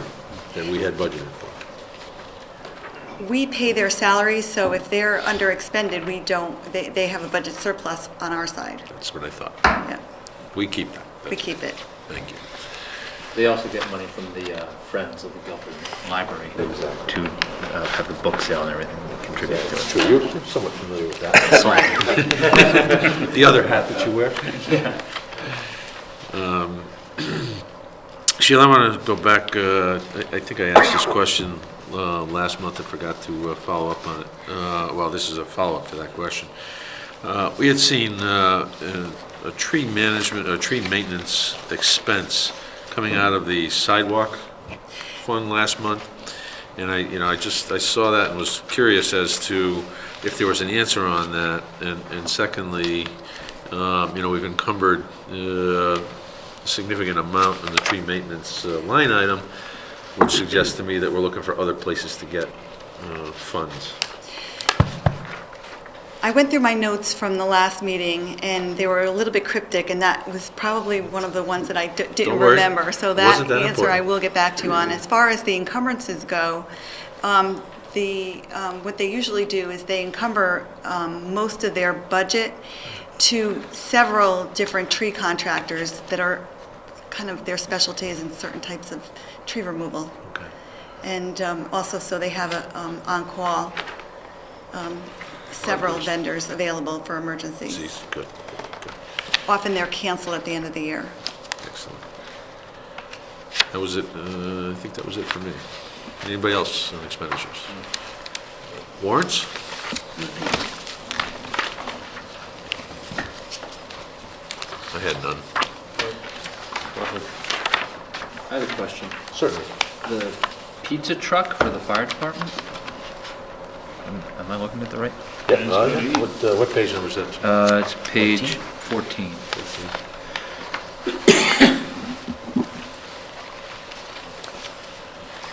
[SPEAKER 1] we had budgeted for?
[SPEAKER 9] We pay their salaries, so if they're underexpended, they have a budget surplus on our side.
[SPEAKER 1] That's what I thought.
[SPEAKER 9] Yeah,
[SPEAKER 1] We keep that.
[SPEAKER 9] we keep it.
[SPEAKER 1] Thank you.
[SPEAKER 12] They also get money from the Friends of the Guilford Library to have the book sale and everything, contribute to it.
[SPEAKER 1] True, you're somewhat familiar with that.
[SPEAKER 12] Swag.
[SPEAKER 1] The other hat that you wear. Sheila, I want to go back, I think I asked this question last month, I forgot to follow up on it. Well, this is a follow-up to that question. We had seen a tree management, or tree maintenance expense coming out of the sidewalk fund last month. And I saw that and was curious as to if there was an answer on that. And secondly, we've encumbered a significant amount in the tree maintenance line item, which suggests to me that we're looking for other places to get funds.
[SPEAKER 9] I went through my notes from the last meeting, and they were a little bit cryptic, and that was probably one of the ones that I didn't
[SPEAKER 1] Don't worry.
[SPEAKER 9] remember. So
[SPEAKER 1] It
[SPEAKER 9] that
[SPEAKER 1] wasn't that
[SPEAKER 9] answer I
[SPEAKER 1] important.
[SPEAKER 9] will get back to you on. As far as the encumbrances go, what they usually do is they encumber most of their budget to several different tree contractors that are kind of their specialties in certain types of tree removal.
[SPEAKER 1] Okay.
[SPEAKER 9] And also, so they have a on-call, several vendors available for emergencies.
[SPEAKER 1] Geez, good,
[SPEAKER 9] Often they're canceled at the end of the year.
[SPEAKER 1] excellent. That was it, I think that was it for me. Anybody else on expenditures? Warrants? I had none.
[SPEAKER 12] I have a question.
[SPEAKER 1] Certainly.
[SPEAKER 12] The pizza truck for the fire department? Am I looking at the right?
[SPEAKER 1] What page number is that?
[SPEAKER 12] It's page 14.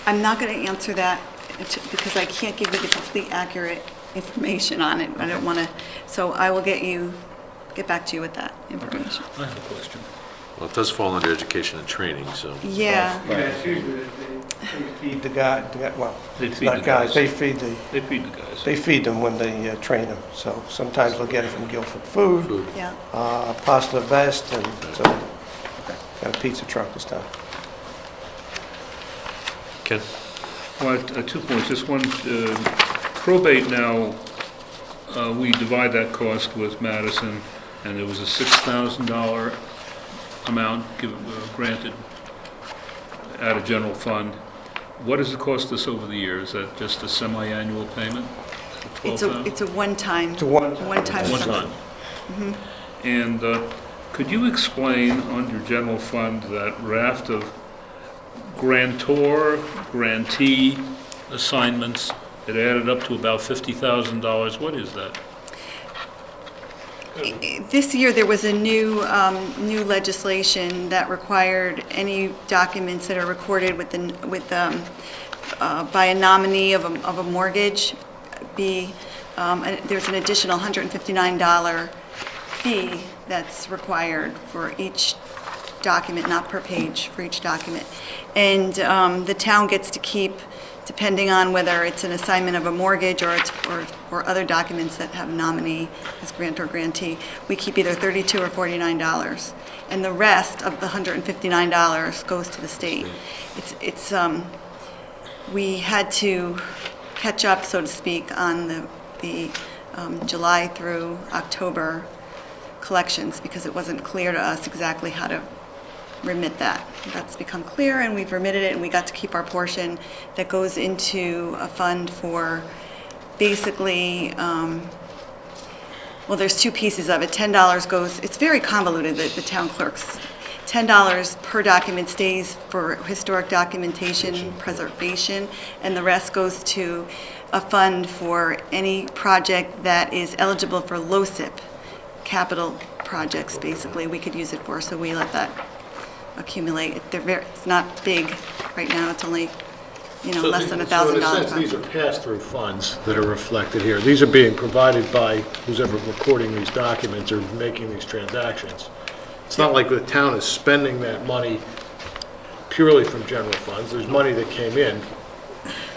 [SPEAKER 9] I'm not going to answer that because I can't give you the complete accurate information on it. I don't want to, so I will get back to you with that information.
[SPEAKER 3] I have a question.
[SPEAKER 1] Well, it does fall under education and training, so.
[SPEAKER 9] Yeah.
[SPEAKER 5] They feed the guy, well,
[SPEAKER 3] They
[SPEAKER 5] it's
[SPEAKER 3] feed
[SPEAKER 5] not
[SPEAKER 3] the
[SPEAKER 5] guys,
[SPEAKER 3] guys.
[SPEAKER 5] they feed the,
[SPEAKER 3] They feed the guys.
[SPEAKER 5] they feed them when they train them. So sometimes they'll get it from Guilford Food,
[SPEAKER 9] Yeah.
[SPEAKER 5] Pasta Vest, and so got a pizza truck this time.
[SPEAKER 1] Ken?
[SPEAKER 3] Well, 2 points. Just one, probate now, we divide that cost with Madison, and there was a $6,000 amount granted out of general fund. What does it cost us over the year? Is that just a semi-annual payment?
[SPEAKER 9] It's a one-time.
[SPEAKER 5] It's a one-time.
[SPEAKER 9] One-time.
[SPEAKER 3] One
[SPEAKER 9] sum.
[SPEAKER 3] time. And could you explain under general fund that raft of grantor, grantee assignments that added up to about $50,000? What is that?
[SPEAKER 9] This year, there was a new legislation that required any documents that are recorded by a nominee of a mortgage be, there's an additional $159 fee that's required for each document, not per page, for each document. And the town gets to keep, depending on whether it's an assignment of a mortgage or other documents that have nominee as grant or grantee, we keep either $32 or $49. And the rest of the $159 goes to the state. We had to catch up, so to speak, on the July through October collections because it wasn't clear to us exactly how to remit that. That's become clear, and we've remitted it, and we got to keep our portion that goes into a fund for basically, well, there's two pieces of it. $10 goes, it's very convoluted, the town clerks. $10 per document stays for historic documentation preservation, and the rest goes to a fund for any project that is eligible for LoCIP, capital projects, basically, we could use it for, so we let that accumulate. It's not big right now, it's only, less than $1,000.
[SPEAKER 6] So in a sense, these are pass-through funds that are reflected here. These are being provided by who's ever recording these documents or making these transactions. It's not like the town is spending that money purely from general funds. There's money that came in,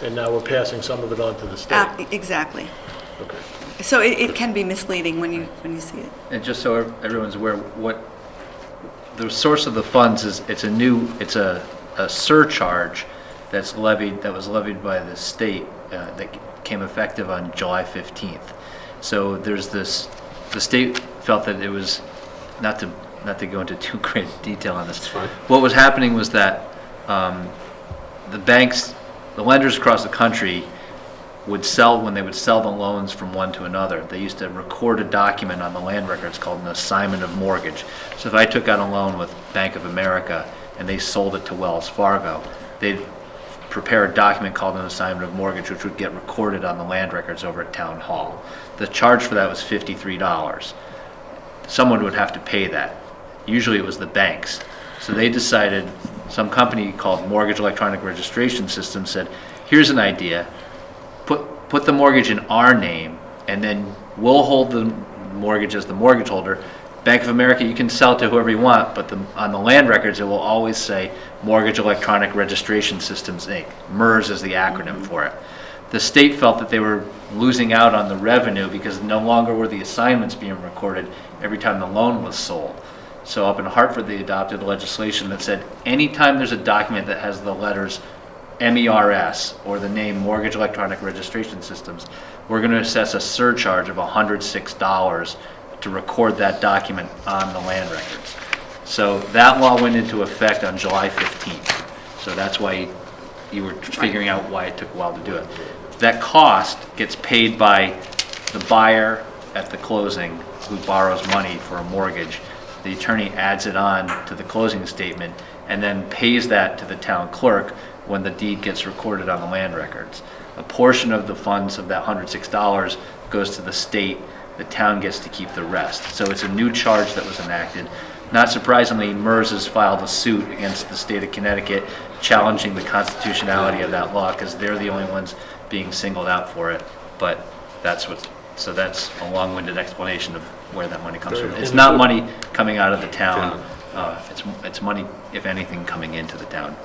[SPEAKER 6] and now we're passing some of it on to the state.
[SPEAKER 9] Exactly.
[SPEAKER 6] Okay.
[SPEAKER 9] So it can be misleading when you see it.
[SPEAKER 12] And just so everyone's aware, what the source of the funds is, it's a surcharge that was levied by the state that became effective on July 15th. So there's this, the state felt that it was, not to go into too great detail on this. What was happening was that the banks, the lenders across the country would sell, when they would sell the loans from one to another, they used to record a document on the land records called an assignment of mortgage. So if I took out a loan with Bank of America and they sold it to Wells Fargo, they'd prepare a document called an assignment of mortgage, which would get recorded on the land records over at Town Hall. The charge for that was $53. Someone would have to pay that. Usually it was the banks. So they decided, some company called Mortgage Electronic Registration System said, here's an idea, put the mortgage in our name, and then we'll hold the mortgage as the mortgage holder. Bank of America, you can sell to whoever you want, but on the land records, it will always say Mortgage Electronic Registration Systems, Inc. MERS is the acronym for it. The state felt that they were losing out on the revenue because no longer were the assignments being recorded every time the loan was sold. So up in Hartford, they adopted legislation that said anytime there's a document that has the letters MERS or the name Mortgage Electronic Registration Systems, we're going to assess a surcharge of $106 to record that document on the land records. So that law went into effect on July 15th. So that's why you were figuring out why it took a while to do it. That cost gets paid by the buyer at the closing who borrows money for a mortgage. The attorney adds it on to the closing statement and then pays that to the town clerk when the deed gets recorded on the land records. A portion of the funds of that $106 goes to the state. The town gets to keep the rest. So it's a new charge that was enacted. Not surprisingly, MERS has filed a suit against the state of Connecticut challenging the constitutionality of that law because they're the only ones being singled out for it. But that's a long-winded explanation of where that money comes from. It's not money coming out of the town. It's money, if anything, coming into the town,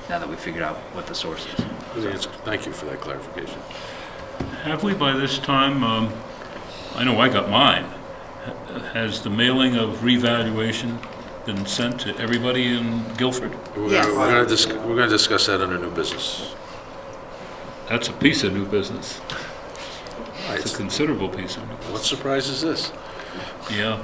[SPEAKER 12] now that we've figured out what the source is.
[SPEAKER 1] Good answer. Thank you for that clarification.
[SPEAKER 3] Have we by this time, I know I got mine, has the mailing of revaluation been sent to everybody in Guilford?
[SPEAKER 9] Yes.
[SPEAKER 1] We're going to discuss that under new business.
[SPEAKER 3] That's a piece of new business.
[SPEAKER 1] Right.
[SPEAKER 3] It's a considerable piece of new business.
[SPEAKER 1] What surprise is this?
[SPEAKER 3] Yeah.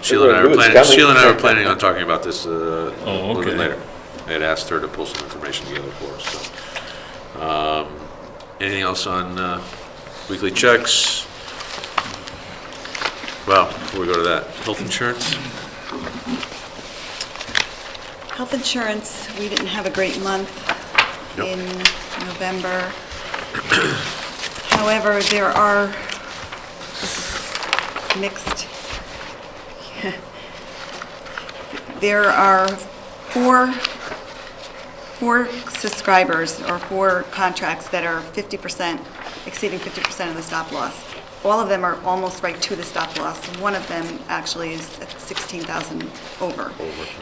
[SPEAKER 1] Sheila and I were planning on talking about this a little bit
[SPEAKER 3] okay.
[SPEAKER 1] later. I had asked her to pull some information together for us. So. Anything else on weekly checks? Well, before we go to that, health insurance?
[SPEAKER 9] Health insurance, we didn't have a great month in November. However, there are, this is mixed. There are four subscribers or 4 contracts that are 50%, exceeding 50% of the stop loss. All of them are almost right to the stop loss. One of them actually is at 16,000 over.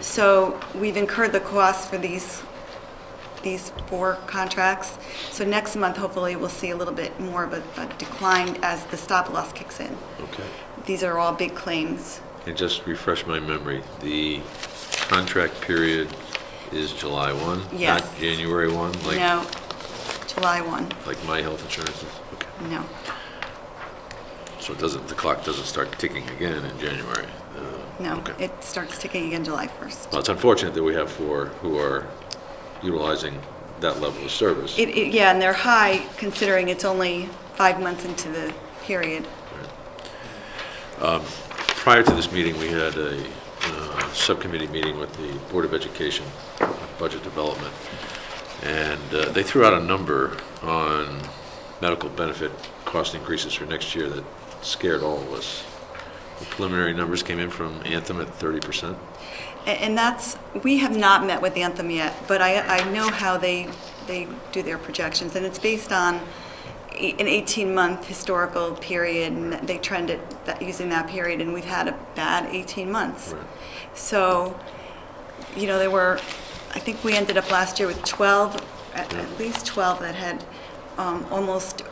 [SPEAKER 9] So we've incurred the cost for these 4 contracts. So next month, hopefully, we'll see a little bit more of a decline as the stop loss kicks in.
[SPEAKER 1] Okay.
[SPEAKER 9] These are all big claims.
[SPEAKER 1] And just refresh my memory, the contract period is July 1?
[SPEAKER 9] Yes.
[SPEAKER 1] Not January 1?
[SPEAKER 9] No, July 1,
[SPEAKER 1] Like my health insurance is? Okay.
[SPEAKER 9] no.
[SPEAKER 1] So the clock doesn't start ticking again in January?
[SPEAKER 9] No,
[SPEAKER 1] Okay.
[SPEAKER 9] it starts ticking again July 1st.
[SPEAKER 1] Well, it's unfortunate that we have 4 who are utilizing that level of service.
[SPEAKER 9] Yeah, and they're high considering it's only 5 months into the period.
[SPEAKER 1] Prior to this meeting, we had a subcommittee meeting with the Board of Education, Budget Development, and they threw out a number on medical benefit cost increases for next year that scared all of us. The preliminary numbers came in from Anthem at 30%.
[SPEAKER 9] And we have not met with Anthem yet, but I know how they do their projections, and it's based on an 18-month historical period, and they trended using that period, and we've had a bad 18 months.
[SPEAKER 1] Right.
[SPEAKER 9] So, I think we ended up last year with 12, at least 12 that had almost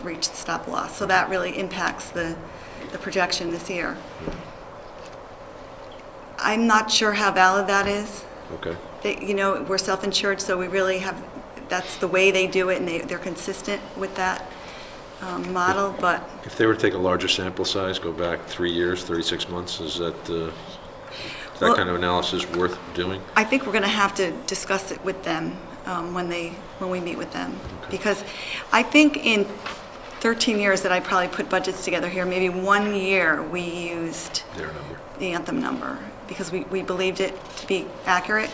[SPEAKER 9] reached the stop loss. So that really impacts the projection this year. I'm not sure how valid that is.
[SPEAKER 1] Okay.
[SPEAKER 9] We're self-insured, so we really have, that's the way they do it, and they're consistent with that model, but
[SPEAKER 1] If they were to take a larger sample size, go back 3 years, 36 months, is that
[SPEAKER 9] Well,
[SPEAKER 1] kind of analysis worth doing?
[SPEAKER 9] I think we're going to have to discuss it with them. when we meet with them. Because I think in 13 years that I probably put budgets together here, maybe 1 year we used
[SPEAKER 1] Their number.
[SPEAKER 9] the Anthem number, because we believed it to be accurate.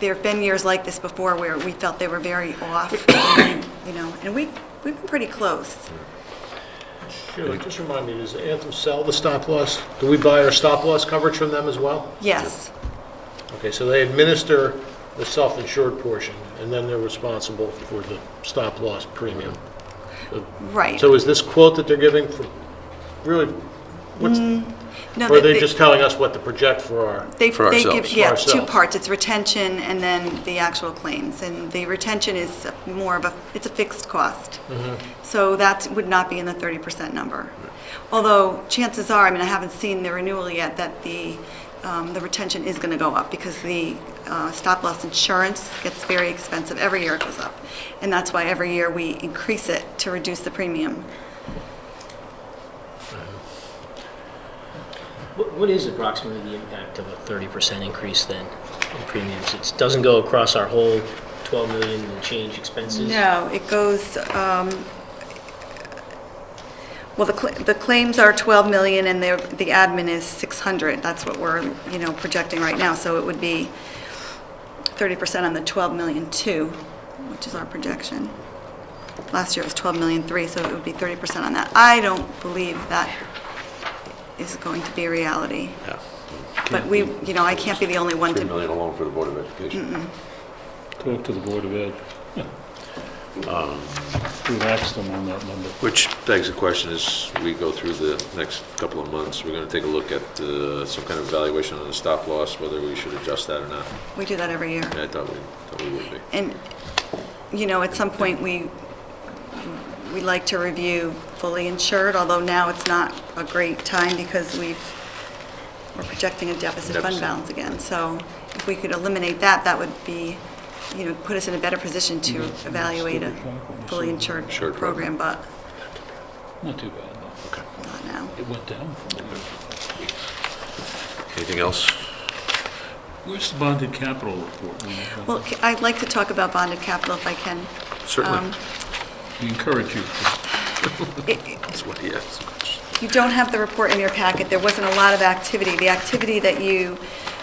[SPEAKER 9] There have been years like this before where we felt they were very off, and we've been pretty close.
[SPEAKER 6] Sheila, just remind me, does Anthem sell the stop loss? Do we buy our stop loss coverage from them as well?
[SPEAKER 9] Yes,
[SPEAKER 6] Okay, so they administer the self-insured portion, and then they're responsible for the stop loss premium.
[SPEAKER 9] right.
[SPEAKER 6] So is this quote that they're giving for, really, what's,
[SPEAKER 9] No,
[SPEAKER 6] or are they just telling us what to project for our?
[SPEAKER 1] For
[SPEAKER 9] They give,
[SPEAKER 1] ourselves.
[SPEAKER 9] yeah,
[SPEAKER 6] For
[SPEAKER 9] it's two
[SPEAKER 6] ourselves.
[SPEAKER 9] parts. It's retention and then the actual claims. And the retention is more of it's a fixed cost. So that would not be in the 30% number. Although chances are, I haven't seen the renewal yet, that the retention is going to go up because the stop loss insurance gets very expensive. Every year it goes up. And that's why every year we increase it to reduce the premium.
[SPEAKER 4] What is approximately the impact of a 30% increase then in premiums? It doesn't go across our whole 12 million and change expenses?
[SPEAKER 9] No, it goes, well, the claims are 12 million and the admin is 600. That's what we're, projecting right now. So it would be 30% on the 12 million two, which is our projection. Last year it was 12 million three, so it would be 30% on that. I don't believe that is going to be a reality.
[SPEAKER 1] Yeah.
[SPEAKER 9] But I can't be the only one
[SPEAKER 1] $3
[SPEAKER 9] to,
[SPEAKER 1] million alone for the Board of Education.
[SPEAKER 3] Talk to the Board of Ed. Relax them on that number.
[SPEAKER 1] Which begs the question is, we go through the next couple of months, we're going to take a look at some kind of evaluation on the stop loss, whether we should adjust that or not.
[SPEAKER 9] we do that every year.
[SPEAKER 1] Yeah, I thought we would be.
[SPEAKER 9] And, at some point, we like to review fully insured, although now it's not a great time because we're projecting a deficit fund
[SPEAKER 1] Deficit.
[SPEAKER 9] balance again. So if we could eliminate that, that would be, put us in a better position to evaluate a fully insured
[SPEAKER 1] Insured
[SPEAKER 9] program, but
[SPEAKER 3] Not too bad, no.
[SPEAKER 9] not now.
[SPEAKER 3] It went down for a little bit.
[SPEAKER 1] Anything else?
[SPEAKER 3] Where's the bonded capital report?
[SPEAKER 9] Well, I'd like to talk about bonded capital if I can.
[SPEAKER 1] Certainly.
[SPEAKER 3] We encourage you to.
[SPEAKER 1] That's what he asked.
[SPEAKER 9] You don't have the report in your packet. There wasn't a lot of activity. The activity that you,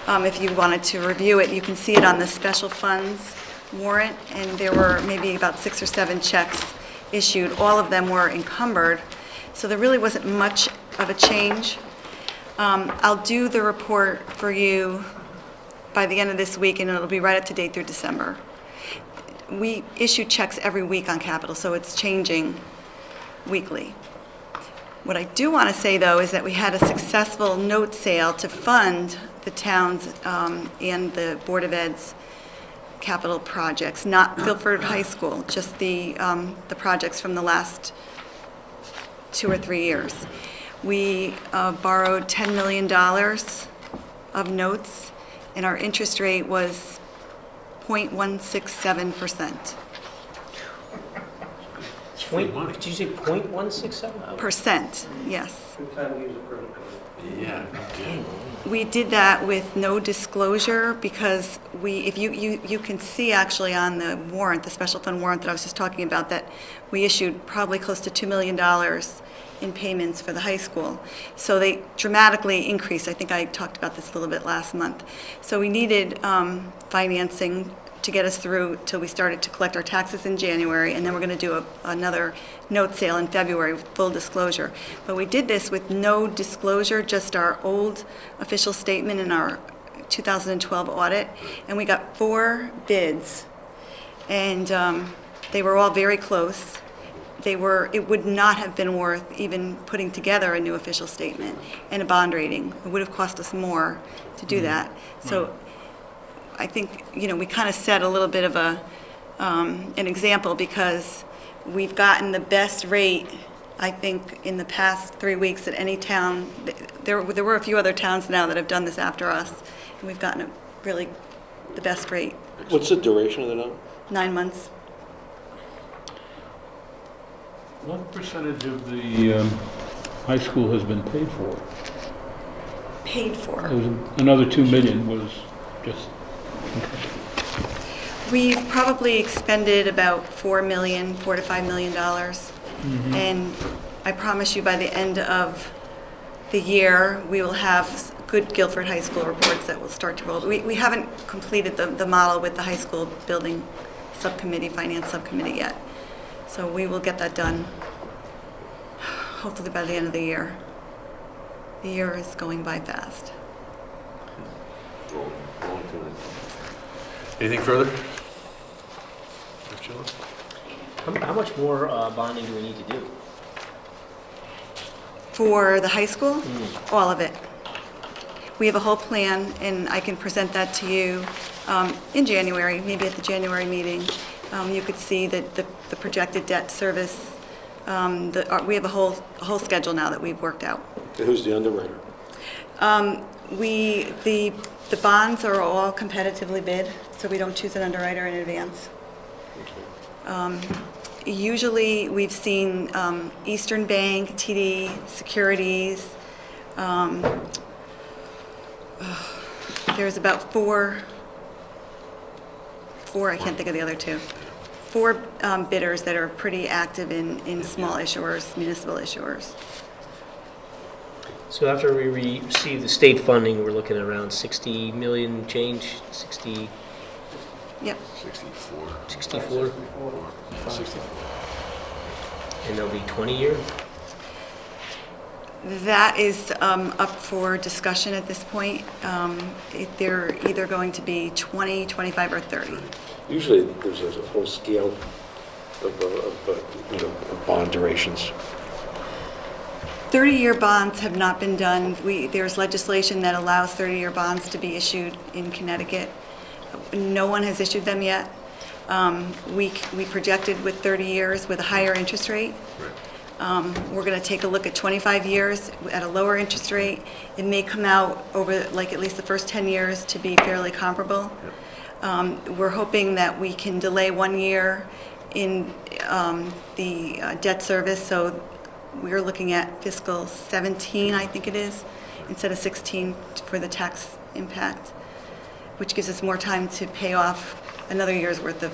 [SPEAKER 9] if you wanted to review it, you can see it on the special funds warrant, and there were maybe about 6 or 7 checks issued. All of them were encumbered, so there really wasn't much of a change. I'll do the report for you by the end of this week, and it'll be right up to date through December. We issue checks every week on capital, so it's changing weekly. What I do want to say, though, is that we had a successful note sale to fund the town's and the Board of Ed's capital projects, not Guilford High School, just the projects from the last 2 or 3 years. We borrowed $10 million of notes, and our interest rate was 0.167%.
[SPEAKER 4] Did you say 0.167?
[SPEAKER 9] Percent, yes.
[SPEAKER 1] Yeah.
[SPEAKER 9] We did that with no disclosure because if you can see actually on the warrant, the special fund warrant that I was just talking about, that we issued probably close to $2 million in payments for the high school. So they dramatically increased. I think I talked about this a little bit last month. So we needed financing to get us through till we started to collect our taxes in January, and then we're going to do another note sale in February with full disclosure. But we did this with no disclosure, just our old official statement and our 2012 audit, and we got 4 bids, and they were all very close. It would not have been worth even putting together a new official statement and a bond rating. It would have cost us more to do that. So I think, we kind of set a little bit of an example because we've gotten the best rate, I think, in the past 3 weeks at any town. There were a few other towns now that have done this after us, and we've gotten the best rate,
[SPEAKER 10] What's the duration of the note?
[SPEAKER 9] 9 months.
[SPEAKER 3] What percentage of the high school has been paid for?
[SPEAKER 9] Paid for.
[SPEAKER 3] There was another 2 million was just,
[SPEAKER 9] We've probably expended about $4 to $5 million. And I promise you, by the end of the year, we will have good Guilford High School reports that will start to roll. We haven't completed the model with the high school building subcommittee, finance subcommittee yet. So we will get that done, hopefully by the end of the year. The year is going by fast.
[SPEAKER 1] Anything further?
[SPEAKER 4] How much more bonding do we need to do?
[SPEAKER 9] For the high school, all of it. We have a whole plan, and I can present that to you in January, maybe at the January meeting. You could see that the projected debt service, we have a whole schedule now that we've worked out.
[SPEAKER 10] Who's the underwriter?
[SPEAKER 9] The bonds are all competitively bid, so we don't choose an underwriter in advance. Usually, we've seen Eastern Bank, TD Securities. There's about four, I can't think of the other two. 4 bidders that are pretty active in small issuers, municipal issuers.
[SPEAKER 4] So after we receive the state funding, we're looking at around 60 million change, 60,
[SPEAKER 9] Yep.
[SPEAKER 1] 64.
[SPEAKER 4] 64,
[SPEAKER 1] 64.
[SPEAKER 4] and they'll be 20-year?
[SPEAKER 9] That is up for discussion at this point. They're either going to be 20, 25, or 30.
[SPEAKER 10] Usually, there's a whole scale of bond durations.
[SPEAKER 9] 30-year bonds have not been done. There's legislation that allows 30-year bonds to be issued in Connecticut. No one has issued them yet. We projected with 30 years with a higher interest rate. We're going to take a look at 25 years at a lower interest rate. It may come out over like at least the first 10 years to be fairly comparable. We're hoping that we can delay 1 year in the debt service, so we're looking at fiscal 17, I think it is, instead of 16 for the tax impact, which gives us more time to pay off another year's worth of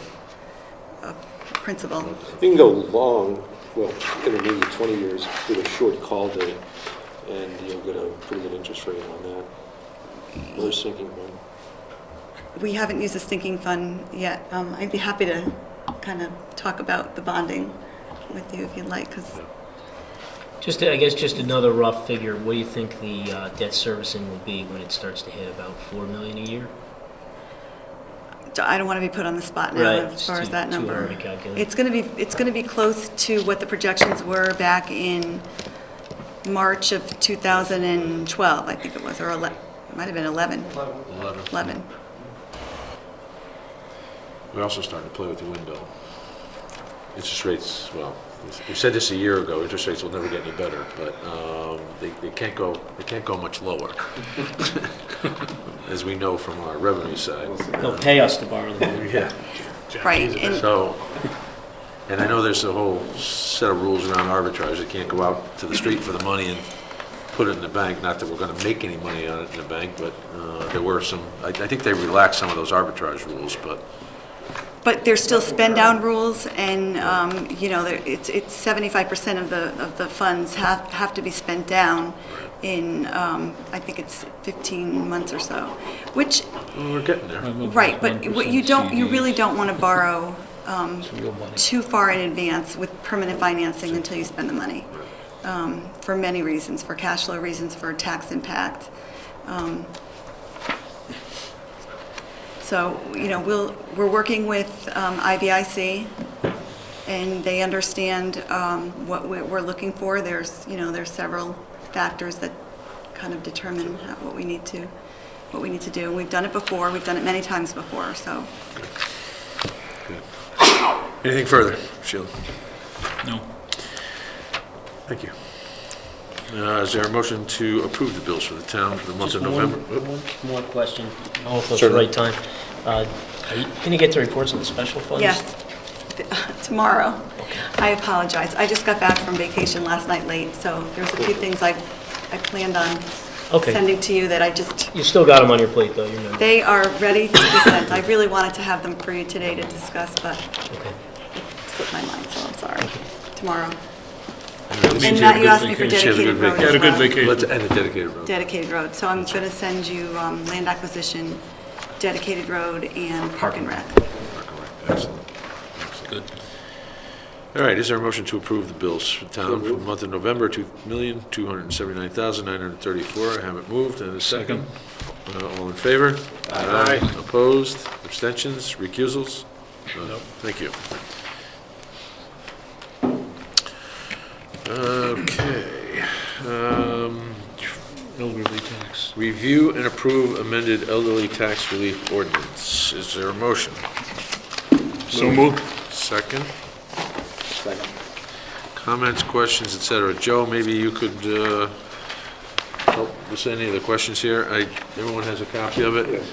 [SPEAKER 9] principal.
[SPEAKER 10] You can go long, well, intermediate 20 years with a short call date, and you'll get a pretty good interest rate on that. Another sinking fund.
[SPEAKER 9] We haven't used the sinking fund yet. I'd be happy to kind of talk about the bonding with you if you'd like, because
[SPEAKER 4] I guess just another rough figure, what do you think the debt servicing will be when it starts to hit about 4 million a year?
[SPEAKER 9] I don't want to be put on the spot now
[SPEAKER 4] Right,
[SPEAKER 9] as far as that
[SPEAKER 4] too
[SPEAKER 9] number.
[SPEAKER 4] hard to calculate.
[SPEAKER 9] It's going to be close to what the projections were back in March of 2012, I think it was, or it might have been 11. 11.
[SPEAKER 1] We're also starting to play with the window. Interest rates, well, we said this a year ago, interest rates will never get any better, but they can't go much lower, as we know from our revenue side.
[SPEAKER 4] They'll pay us to borrow the money.
[SPEAKER 1] Yeah.
[SPEAKER 9] Right, and
[SPEAKER 1] So, and I know there's a whole set of rules around arbitrage. They can't go out to the street for the money and put it in the bank. Not that we're going to make any money on it in the bank, but there were some, I think they relaxed some of those arbitrage rules,
[SPEAKER 9] but there's still spend down rules, and it's 75% of the funds have to be spent down in I think it's 15 months or so, which
[SPEAKER 1] we're getting there.
[SPEAKER 9] right. But what you really don't want to borrow too far in advance with permanent financing until you spend the money, for many reasons, for cash flow reasons, for tax impact. So, we're working with IBIC, and they understand what we're looking for. There's several factors that kind of determine what we need to do. We've done it before. We've done it many times before, so.
[SPEAKER 1] Good. Anything further, Sheila?
[SPEAKER 3] No.
[SPEAKER 1] Thank you. Is there a motion to approve the bills for the town for the month of November?
[SPEAKER 4] One more question. I don't know if it's the
[SPEAKER 1] Certainly.
[SPEAKER 4] right time. Are you going to get the reports on the special funds?
[SPEAKER 9] Yes, tomorrow. I apologize. I just got back from vacation last night late, so there's a few things I planned on
[SPEAKER 4] Okay.
[SPEAKER 9] sending to you that I just,
[SPEAKER 4] You still got them on your plate, though, you know.
[SPEAKER 9] they are ready to be sent. I really wanted to have them for you today to discuss, but
[SPEAKER 4] Okay.
[SPEAKER 9] it slipped my mind, so I'm sorry. Tomorrow.
[SPEAKER 1] Means
[SPEAKER 9] And
[SPEAKER 1] you had
[SPEAKER 9] Matt,
[SPEAKER 1] a
[SPEAKER 9] you
[SPEAKER 1] good
[SPEAKER 9] asked me for
[SPEAKER 1] vacation. She had a
[SPEAKER 9] dedicated
[SPEAKER 1] good
[SPEAKER 9] road
[SPEAKER 3] You had
[SPEAKER 9] as
[SPEAKER 3] a good
[SPEAKER 9] well.
[SPEAKER 3] vacation.
[SPEAKER 1] Let's add a dedicated road.
[SPEAKER 9] Dedicated road. So I'm going to send you land acquisition, dedicated road, and park and rec.
[SPEAKER 1] Excellent. Good. All right, is there a motion to approve the bills for town for the month of November, $2,279,934? I have it moved, and a second. All in favor? Aye. Opposed? Abstentions? Recusals? No. Thank you. Okay.
[SPEAKER 3] Elderly tax.
[SPEAKER 1] Review and approve amended elderly tax relief ordinance. Is there a motion?
[SPEAKER 3] So moved.
[SPEAKER 1] Second? Comments, questions, et cetera. Joe, maybe you could help with any of the questions here. Everyone has a copy of it.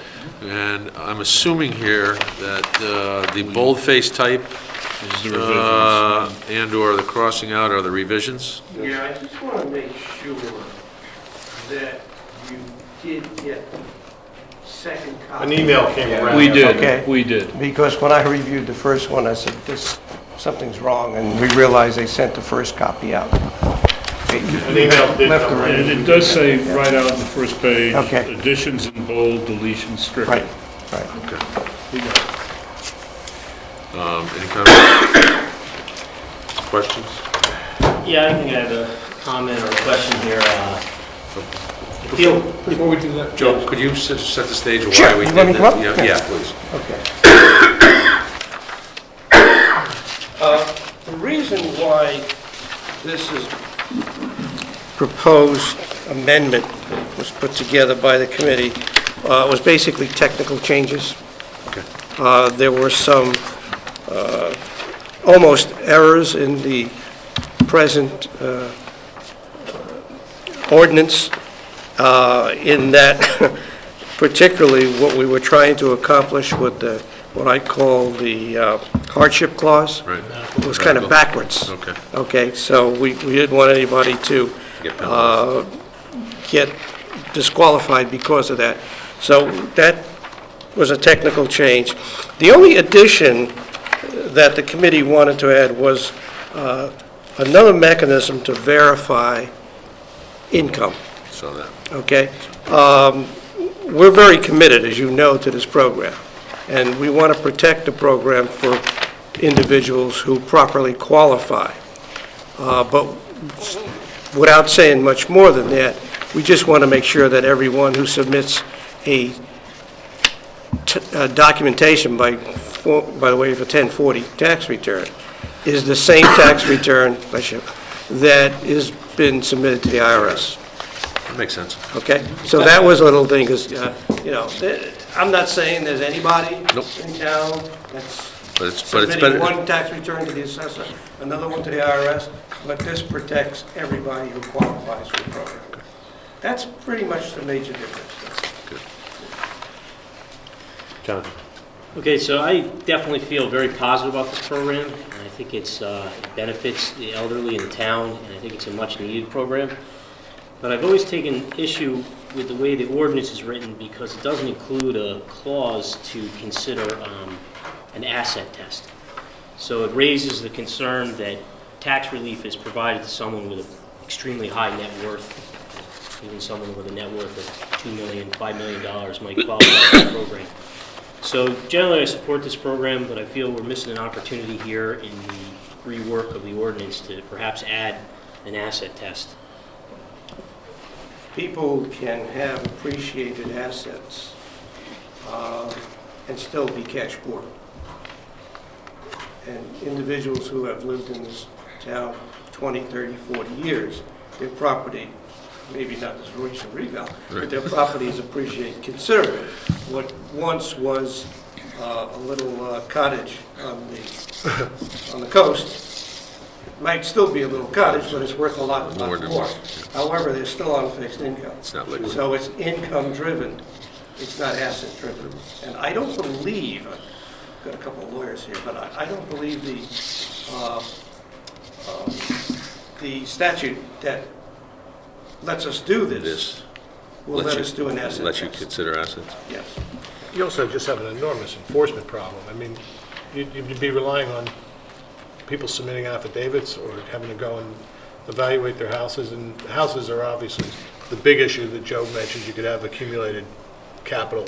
[SPEAKER 1] And I'm assuming here that the boldface type
[SPEAKER 3] Is the revisions.
[SPEAKER 1] and/or the crossing out are the revisions.
[SPEAKER 5] Yeah, I just want to make sure that you did get second copy.
[SPEAKER 6] An email came around.
[SPEAKER 3] We
[SPEAKER 5] Okay.
[SPEAKER 3] did, we did.
[SPEAKER 5] Because when I reviewed the first one, I said, something's wrong, and we realized they sent the first copy out.
[SPEAKER 6] An email did
[SPEAKER 5] Left
[SPEAKER 6] come
[SPEAKER 5] or
[SPEAKER 6] around.
[SPEAKER 3] And it does say right out on the first page,
[SPEAKER 5] Okay.
[SPEAKER 3] additions in bold, deletions stricken.
[SPEAKER 5] Right, right.
[SPEAKER 1] Okay.
[SPEAKER 3] We got it.
[SPEAKER 1] Any comments? Questions?
[SPEAKER 4] Yeah, I think I have a comment or a question here.
[SPEAKER 1] Before we do that, Joe, could you set the stage of
[SPEAKER 5] Sure.
[SPEAKER 1] why we
[SPEAKER 5] You
[SPEAKER 1] did
[SPEAKER 5] want me to
[SPEAKER 1] that?
[SPEAKER 5] come up?
[SPEAKER 1] Yeah, please.
[SPEAKER 5] Okay. The reason why this is proposed amendment was put together by the committee was basically technical changes.
[SPEAKER 1] Okay.
[SPEAKER 5] There were some almost errors in the present ordinance in that particularly what we were trying to accomplish with what I call the hardship clause
[SPEAKER 1] Right.
[SPEAKER 5] was kind of backwards.
[SPEAKER 1] Okay.
[SPEAKER 5] Okay, so we didn't want anybody to
[SPEAKER 1] Get penalized.
[SPEAKER 5] get disqualified because of that. So that was a technical change. The only addition that the committee wanted to add was another mechanism to verify income,
[SPEAKER 1] Saw that.
[SPEAKER 5] okay? We're very committed, as you know, to this program, and we want to protect the program for individuals who properly qualify. But without saying much more than that, we just want to make sure that everyone who submits a documentation by the way of a 1040 tax return is the same tax return that has been submitted to the IRS.
[SPEAKER 1] That makes sense.
[SPEAKER 5] Okay? So that was a little thing, because, I'm not saying there's anybody
[SPEAKER 1] Nope.
[SPEAKER 5] in town that's
[SPEAKER 1] But it's
[SPEAKER 5] submitting
[SPEAKER 1] better.
[SPEAKER 5] one tax return to the assessor, another one to the IRS, but this protects everybody who qualifies for the program. That's pretty much the major difference.
[SPEAKER 1] John?
[SPEAKER 4] Okay, so I definitely feel very positive about this program, and I think it benefits the elderly in the town, and I think it's a much-needed program. But I've always taken issue with the way the ordinance is written because it doesn't include a clause to consider an asset test. So it raises the concern that tax relief is provided to someone with an extremely high net worth. Even someone with a net worth of $2 million, $5 million might qualify for the program. So generally, I support this program, but I feel we're missing an opportunity here in the rework of the ordinance to perhaps add an asset test.
[SPEAKER 5] People can have appreciated assets and still be cash poor. And individuals who have lived in this town 20, 30, 40 years, their property, maybe not as recent revale, but their properties appreciate considerably. What once was a little cottage on the coast might still be a little cottage, but it's worth a lot more. However, they're still on fixed income.
[SPEAKER 1] It's not liquid.
[SPEAKER 5] So it's income-driven. It's not asset-driven. And I don't believe, I've got a couple of lawyers here, but I don't believe the statute that lets us do this will let us do an asset
[SPEAKER 1] Let you
[SPEAKER 5] test.
[SPEAKER 1] consider assets.
[SPEAKER 5] Yes.
[SPEAKER 6] You also just have an enormous enforcement problem. I mean, you'd be relying on people submitting affidavits or having to go and evaluate their houses, and houses are obviously the big issue that Joe mentioned. You could have accumulated capital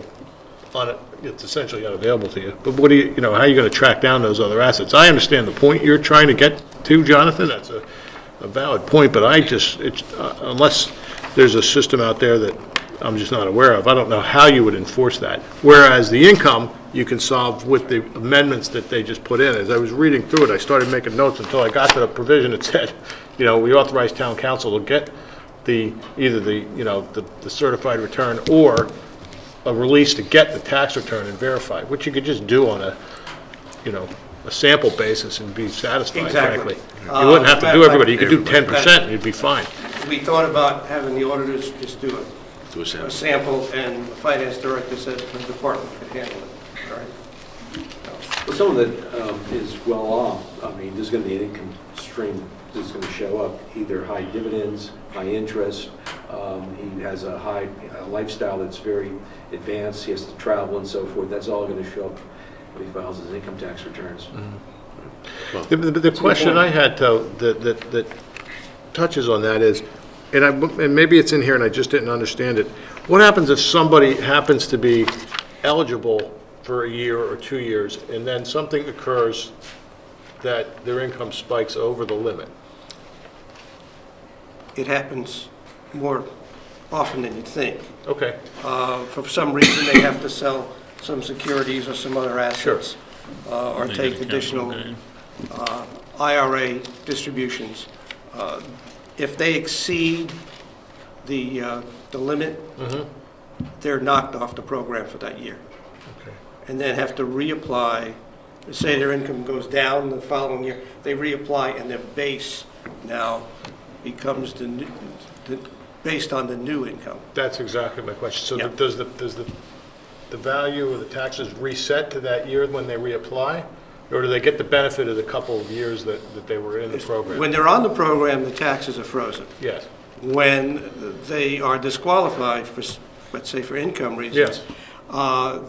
[SPEAKER 6] on it, it's essentially unavailable to you. But what do you know, how are you going to track down those other assets? I understand the point you're trying to get to, Jonathan, that's a valid point, but I just, unless there's a system out there that I'm just not aware of, I don't know how you would enforce that. Whereas the income, you can solve with the amendments that they just put in. As I was reading through it, I started making notes until I got to the provision that said, we authorize town council to get either the certified return or a release to get the tax return and verify, which you could just do on a sample basis and be satisfied,
[SPEAKER 5] Exactly.
[SPEAKER 6] frankly. You wouldn't have to do everybody, you could do
[SPEAKER 1] Everybody.
[SPEAKER 6] 10% and you'd be fine.
[SPEAKER 5] We thought about having the auditors just do
[SPEAKER 1] Do a
[SPEAKER 5] a
[SPEAKER 1] sample.
[SPEAKER 5] sample, and the finance director said the department could handle it. All right?
[SPEAKER 10] Well, some of it is well off. I mean, there's going to be an income stream that's going to show up, either high dividends, high interest. He has a high lifestyle that's very advanced. He has to travel and so forth. That's all going to show up when he files his income tax returns.
[SPEAKER 6] The question I had, though, that touches on that is, and maybe it's in here and I just didn't understand it, what happens if somebody happens to be eligible for a year or 2 years, and then something occurs that their income spikes over the limit?
[SPEAKER 5] It happens more often than you'd think.
[SPEAKER 6] Okay.
[SPEAKER 5] For some reason, they have to sell some securities or some other assets, or take additional IRA distributions. If they exceed the limit, they're knocked off the program for that year.
[SPEAKER 6] Okay.
[SPEAKER 5] And then have to reapply. Say their income goes down the following year, they reapply, and their base now becomes based on the new income.
[SPEAKER 6] That's exactly my question. So
[SPEAKER 5] Yeah.
[SPEAKER 6] does the value of the taxes reset to that year when they reapply? Or do they get the benefit of the couple of years that they were in the program?
[SPEAKER 5] When they're on the program, the taxes are frozen.
[SPEAKER 6] Yes.
[SPEAKER 5] When they are disqualified for, let's say, for income reasons,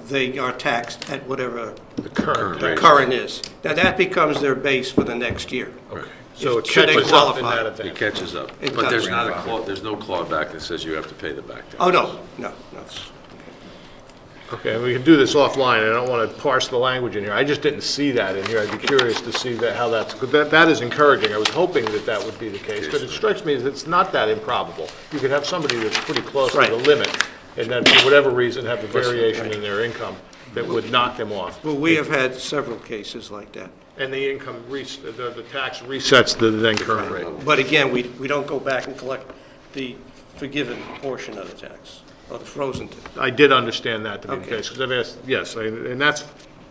[SPEAKER 5] they are taxed at whatever
[SPEAKER 6] The current
[SPEAKER 5] the
[SPEAKER 6] rate.
[SPEAKER 5] current is. Now, that becomes their base for the next year.
[SPEAKER 1] Okay.
[SPEAKER 6] So it
[SPEAKER 5] Should they
[SPEAKER 6] catches up in
[SPEAKER 5] qualify?
[SPEAKER 6] that event.
[SPEAKER 1] It catches up.
[SPEAKER 5] It
[SPEAKER 1] But there's
[SPEAKER 5] does.
[SPEAKER 1] not there's no clawback that says you have to pay the back tax.
[SPEAKER 5] Oh, no.
[SPEAKER 6] Okay, we can do this offline. I don't want to parse the language in here. I just didn't see that in here. I'd be curious to see how that's, that is encouraging. I was hoping that would be the case, but it strikes me as it's not that improbable. You could have somebody that's pretty close to
[SPEAKER 5] Right.
[SPEAKER 6] the limit, and then for whatever reason have a variation in their income that would knock them off.
[SPEAKER 5] Well, we have had several cases like that.
[SPEAKER 6] And the income, the tax resets the then current rate.
[SPEAKER 5] But again, we don't go back and collect the forgiven portion of the tax, or the frozen tax.
[SPEAKER 6] I did understand that to be the
[SPEAKER 5] Okay.
[SPEAKER 6] case, because I've asked, yes, and that's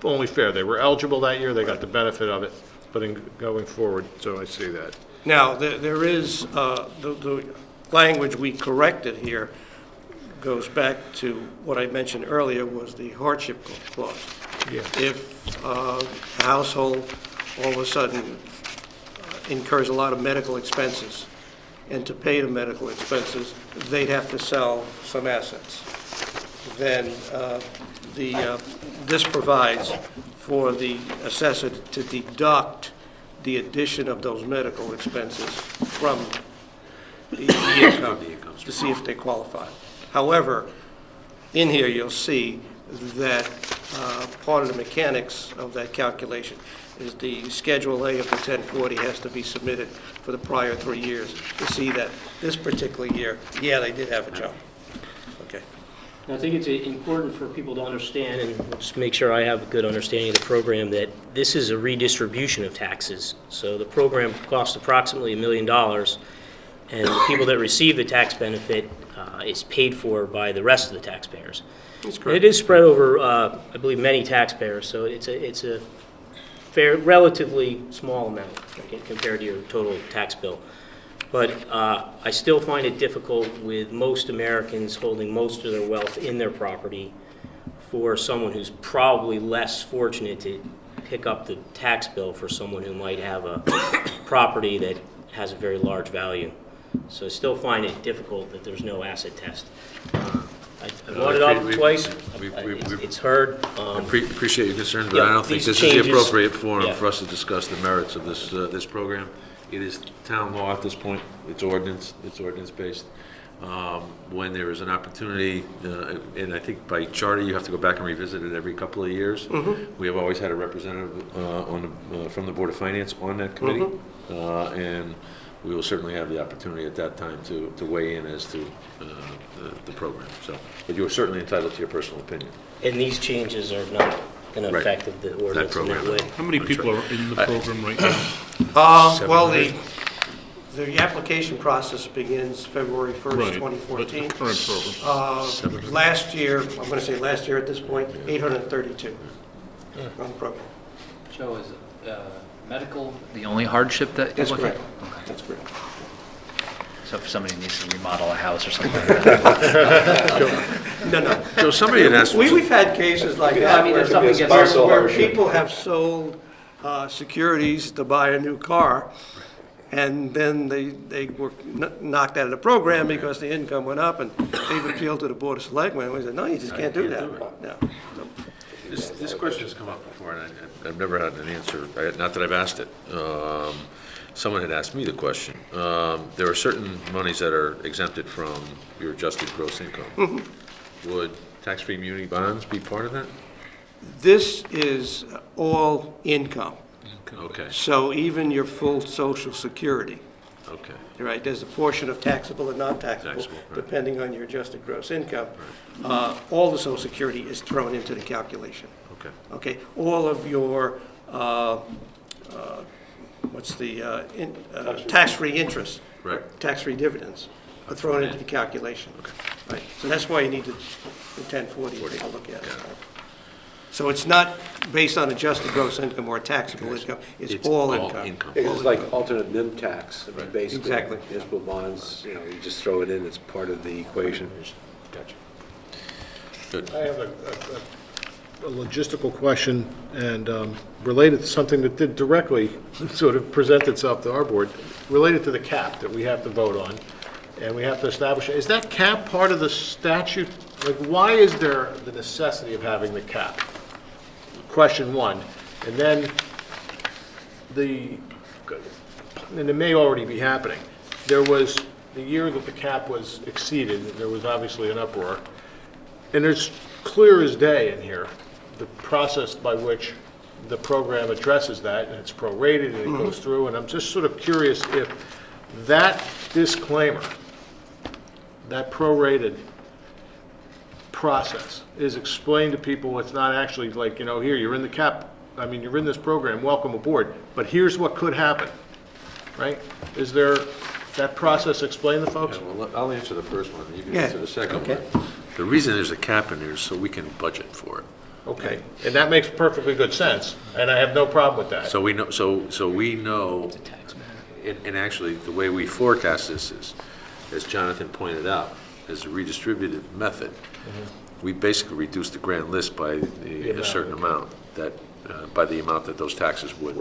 [SPEAKER 6] only fair. They were eligible that year, they got the benefit of it, but in going forward, so I see that.
[SPEAKER 5] Now, there is, the language we corrected here goes back to what I mentioned earlier, was the hardship clause.
[SPEAKER 6] Yeah.
[SPEAKER 5] If a household all of a sudden incurs a lot of medical expenses, and to pay the medical expenses, they'd have to sell some assets. Then this provides for the assessor to deduct the addition of those medical expenses from the income to see if they qualify. However, in here, you'll see that part of the mechanics of that calculation is the Schedule A of the 1040 has to be submitted for the prior 3 years to see that this particular year, they did have a jump. Okay.
[SPEAKER 4] I think it's important for people to understand, and just make sure I have a good understanding of the program, that this is a redistribution of taxes. So the program costs approximately $1 million, and the people that receive the tax benefit is paid for by the rest of the taxpayers.
[SPEAKER 5] That's
[SPEAKER 4] And
[SPEAKER 5] correct.
[SPEAKER 4] it is spread over, I believe, many taxpayers, so it's a relatively small amount compared to your total tax bill. But I still find it difficult with most Americans holding most of their wealth in their property for someone who's probably less fortunate to pick up the tax bill for someone who might have a property that has a very large value. So I still find it difficult that there's no acid test. I brought it up twice, it's heard.
[SPEAKER 1] Appreciate your concerns, but
[SPEAKER 4] Yeah,
[SPEAKER 1] I don't think
[SPEAKER 4] these
[SPEAKER 1] this is the
[SPEAKER 4] changes-
[SPEAKER 1] appropriate forum
[SPEAKER 4] yeah.
[SPEAKER 1] for us to discuss the merits of this program. It is town law at this point, it's ordinance-based. When there is an opportunity, and I think by charter, you have to go back and revisit it every couple of years. We have always had a representative from the Board of Finance on that committee, and we will certainly have the opportunity at that time to weigh in as to the program. So, but you are certainly entitled to your personal opinion.
[SPEAKER 4] And these changes are not going to
[SPEAKER 1] Right.
[SPEAKER 4] affect the ordinance in that
[SPEAKER 1] program.
[SPEAKER 4] way.
[SPEAKER 3] How many people are in the program right now?
[SPEAKER 5] Well, the application process begins February 1st,
[SPEAKER 3] Right,
[SPEAKER 5] 2014.
[SPEAKER 3] but the current program.
[SPEAKER 5] Last year, I'm going to say last year at this point, 832 on the program.
[SPEAKER 12] Joe, is medical the only hardship that you're
[SPEAKER 5] That's
[SPEAKER 12] looking at?
[SPEAKER 5] correct. That's correct.
[SPEAKER 12] So if somebody needs to remodel a house or something like that?
[SPEAKER 5] No.
[SPEAKER 1] So somebody had asked.
[SPEAKER 5] We've had cases like
[SPEAKER 12] I
[SPEAKER 5] that
[SPEAKER 12] mean,
[SPEAKER 5] where
[SPEAKER 12] if something gets-
[SPEAKER 5] where people have sold securities to buy a new car, and then they were knocked out of the program because the income went up, and they've appealed to the Board of Selectmen, and we said, no, you just can't do that. No.
[SPEAKER 1] This question has come up before, and I've never had an answer, not that I've asked it. Someone had asked me the question. There are certain monies that are exempted from your adjusted gross income. Would tax-free muni bonds be part of that?
[SPEAKER 5] This is all income,
[SPEAKER 1] Okay,
[SPEAKER 5] so even your full Social Security,
[SPEAKER 1] okay,
[SPEAKER 5] right, there's a portion of taxable and non-taxable,
[SPEAKER 1] Taxable, right.
[SPEAKER 5] depending on your adjusted gross income. All the Social Security is thrown into the calculation.
[SPEAKER 1] okay.
[SPEAKER 5] Okay, all of your, tax-free interest.
[SPEAKER 1] Right.
[SPEAKER 5] Tax-free dividends are thrown into the calculation. Right, so that's why you need the 1040 to take a look at it. So it's not based on adjusted gross income or taxable income, it's all income.
[SPEAKER 10] It's like alternate NIM tax, I mean, basically.
[SPEAKER 5] Exactly.
[SPEAKER 10] Municipal bonds, you just throw it in, it's part of the equation.
[SPEAKER 1] Gotcha. Good.
[SPEAKER 6] I have a logistical question and related to something that did directly sort of present itself to our board, related to the cap that we have to vote on, and we have to establish. Is that cap part of the statute? Like, why is there the necessity of having the cap? Question one. And then and it may already be happening. There was, the year that the cap was exceeded, there was obviously an uproar. And there's clear as day in here, the process by which the program addresses that, and it's prorated, and it goes through, and I'm just sort of curious if that disclaimer, that prorated process is explained to people. It's not actually like, here, you're in the cap, I mean, you're in this program, welcome aboard, but here's what could happen, right? Is there, that process explained to folks?
[SPEAKER 1] Yeah, well, I'll answer the first one, you can
[SPEAKER 5] Yeah,
[SPEAKER 1] answer the second
[SPEAKER 5] okay.
[SPEAKER 1] one. The reason there's a cap in there is so we can budget for it.
[SPEAKER 6] Okay, and that makes perfectly good sense, and I have no problem with that.
[SPEAKER 1] So we know, so we know, and actually, the way we forecast this is, as Jonathan pointed out, as a redistributive method, we basically reduce the grand list by a certain amount, that, by the amount that those taxes would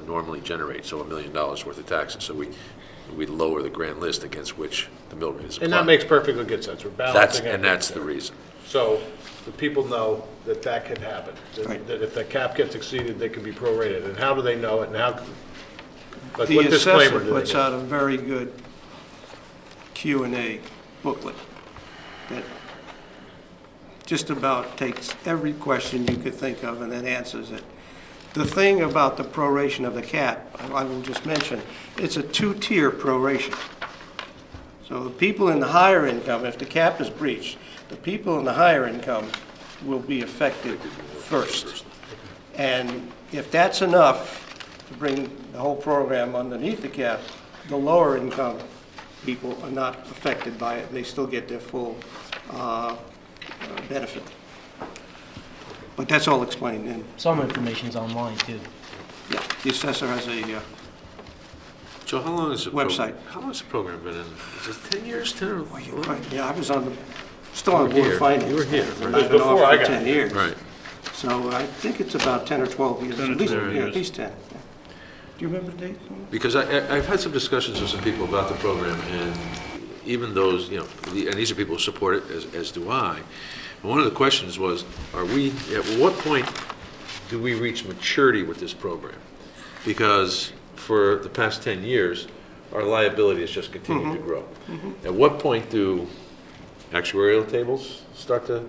[SPEAKER 1] normally generate, so $1 million worth of taxes. So we lower the grand list against which the mill rate is applied.
[SPEAKER 6] And that makes perfectly good sense, we're balancing.
[SPEAKER 1] And that's the reason.
[SPEAKER 6] So the people know that that can happen, that if the cap gets exceeded, they can be prorated. And how do they know it, and how, like,
[SPEAKER 5] The
[SPEAKER 6] what disclaimer
[SPEAKER 5] assessor
[SPEAKER 6] do they
[SPEAKER 5] puts
[SPEAKER 6] get?
[SPEAKER 5] out a very good Q&A booklet that just about takes every question you could think of and then answers it. The thing about the proration of the cap, I will just mention, it's a two-tier proration. So the people in the higher income, if the cap is breached, the people in the higher income will be affected first. And if that's enough to bring the whole program underneath the cap, the lower income people are not affected by it, and they still get their full benefit. But that's all explained in,
[SPEAKER 4] Some information's online, too.
[SPEAKER 5] yeah, the assessor has a,
[SPEAKER 1] So how long has the
[SPEAKER 5] Website.
[SPEAKER 1] How long has the program been in? Is it 10 years, 10 or?
[SPEAKER 5] yeah, I was on the, still on the
[SPEAKER 1] You
[SPEAKER 5] Board
[SPEAKER 1] were
[SPEAKER 5] of Finance.
[SPEAKER 1] here. You were here,
[SPEAKER 5] I've
[SPEAKER 1] right.
[SPEAKER 5] been
[SPEAKER 6] Before
[SPEAKER 5] off
[SPEAKER 6] I
[SPEAKER 5] for
[SPEAKER 6] got
[SPEAKER 5] 10
[SPEAKER 6] here.
[SPEAKER 5] years.
[SPEAKER 1] Right.
[SPEAKER 5] So I think it's about 10 or 12 years,
[SPEAKER 3] 10 or
[SPEAKER 5] at least,
[SPEAKER 3] 12
[SPEAKER 5] yeah,
[SPEAKER 3] years.
[SPEAKER 5] at least 10. you remember the date?
[SPEAKER 1] Because I've had some discussions with some people about the program, and even those, you know, and these are people who support it, as do I. And one of the questions was, at what point do we reach maturity with this program? Because for the past 10 years, our liability has just continued to grow. At what point do actuarial tables start to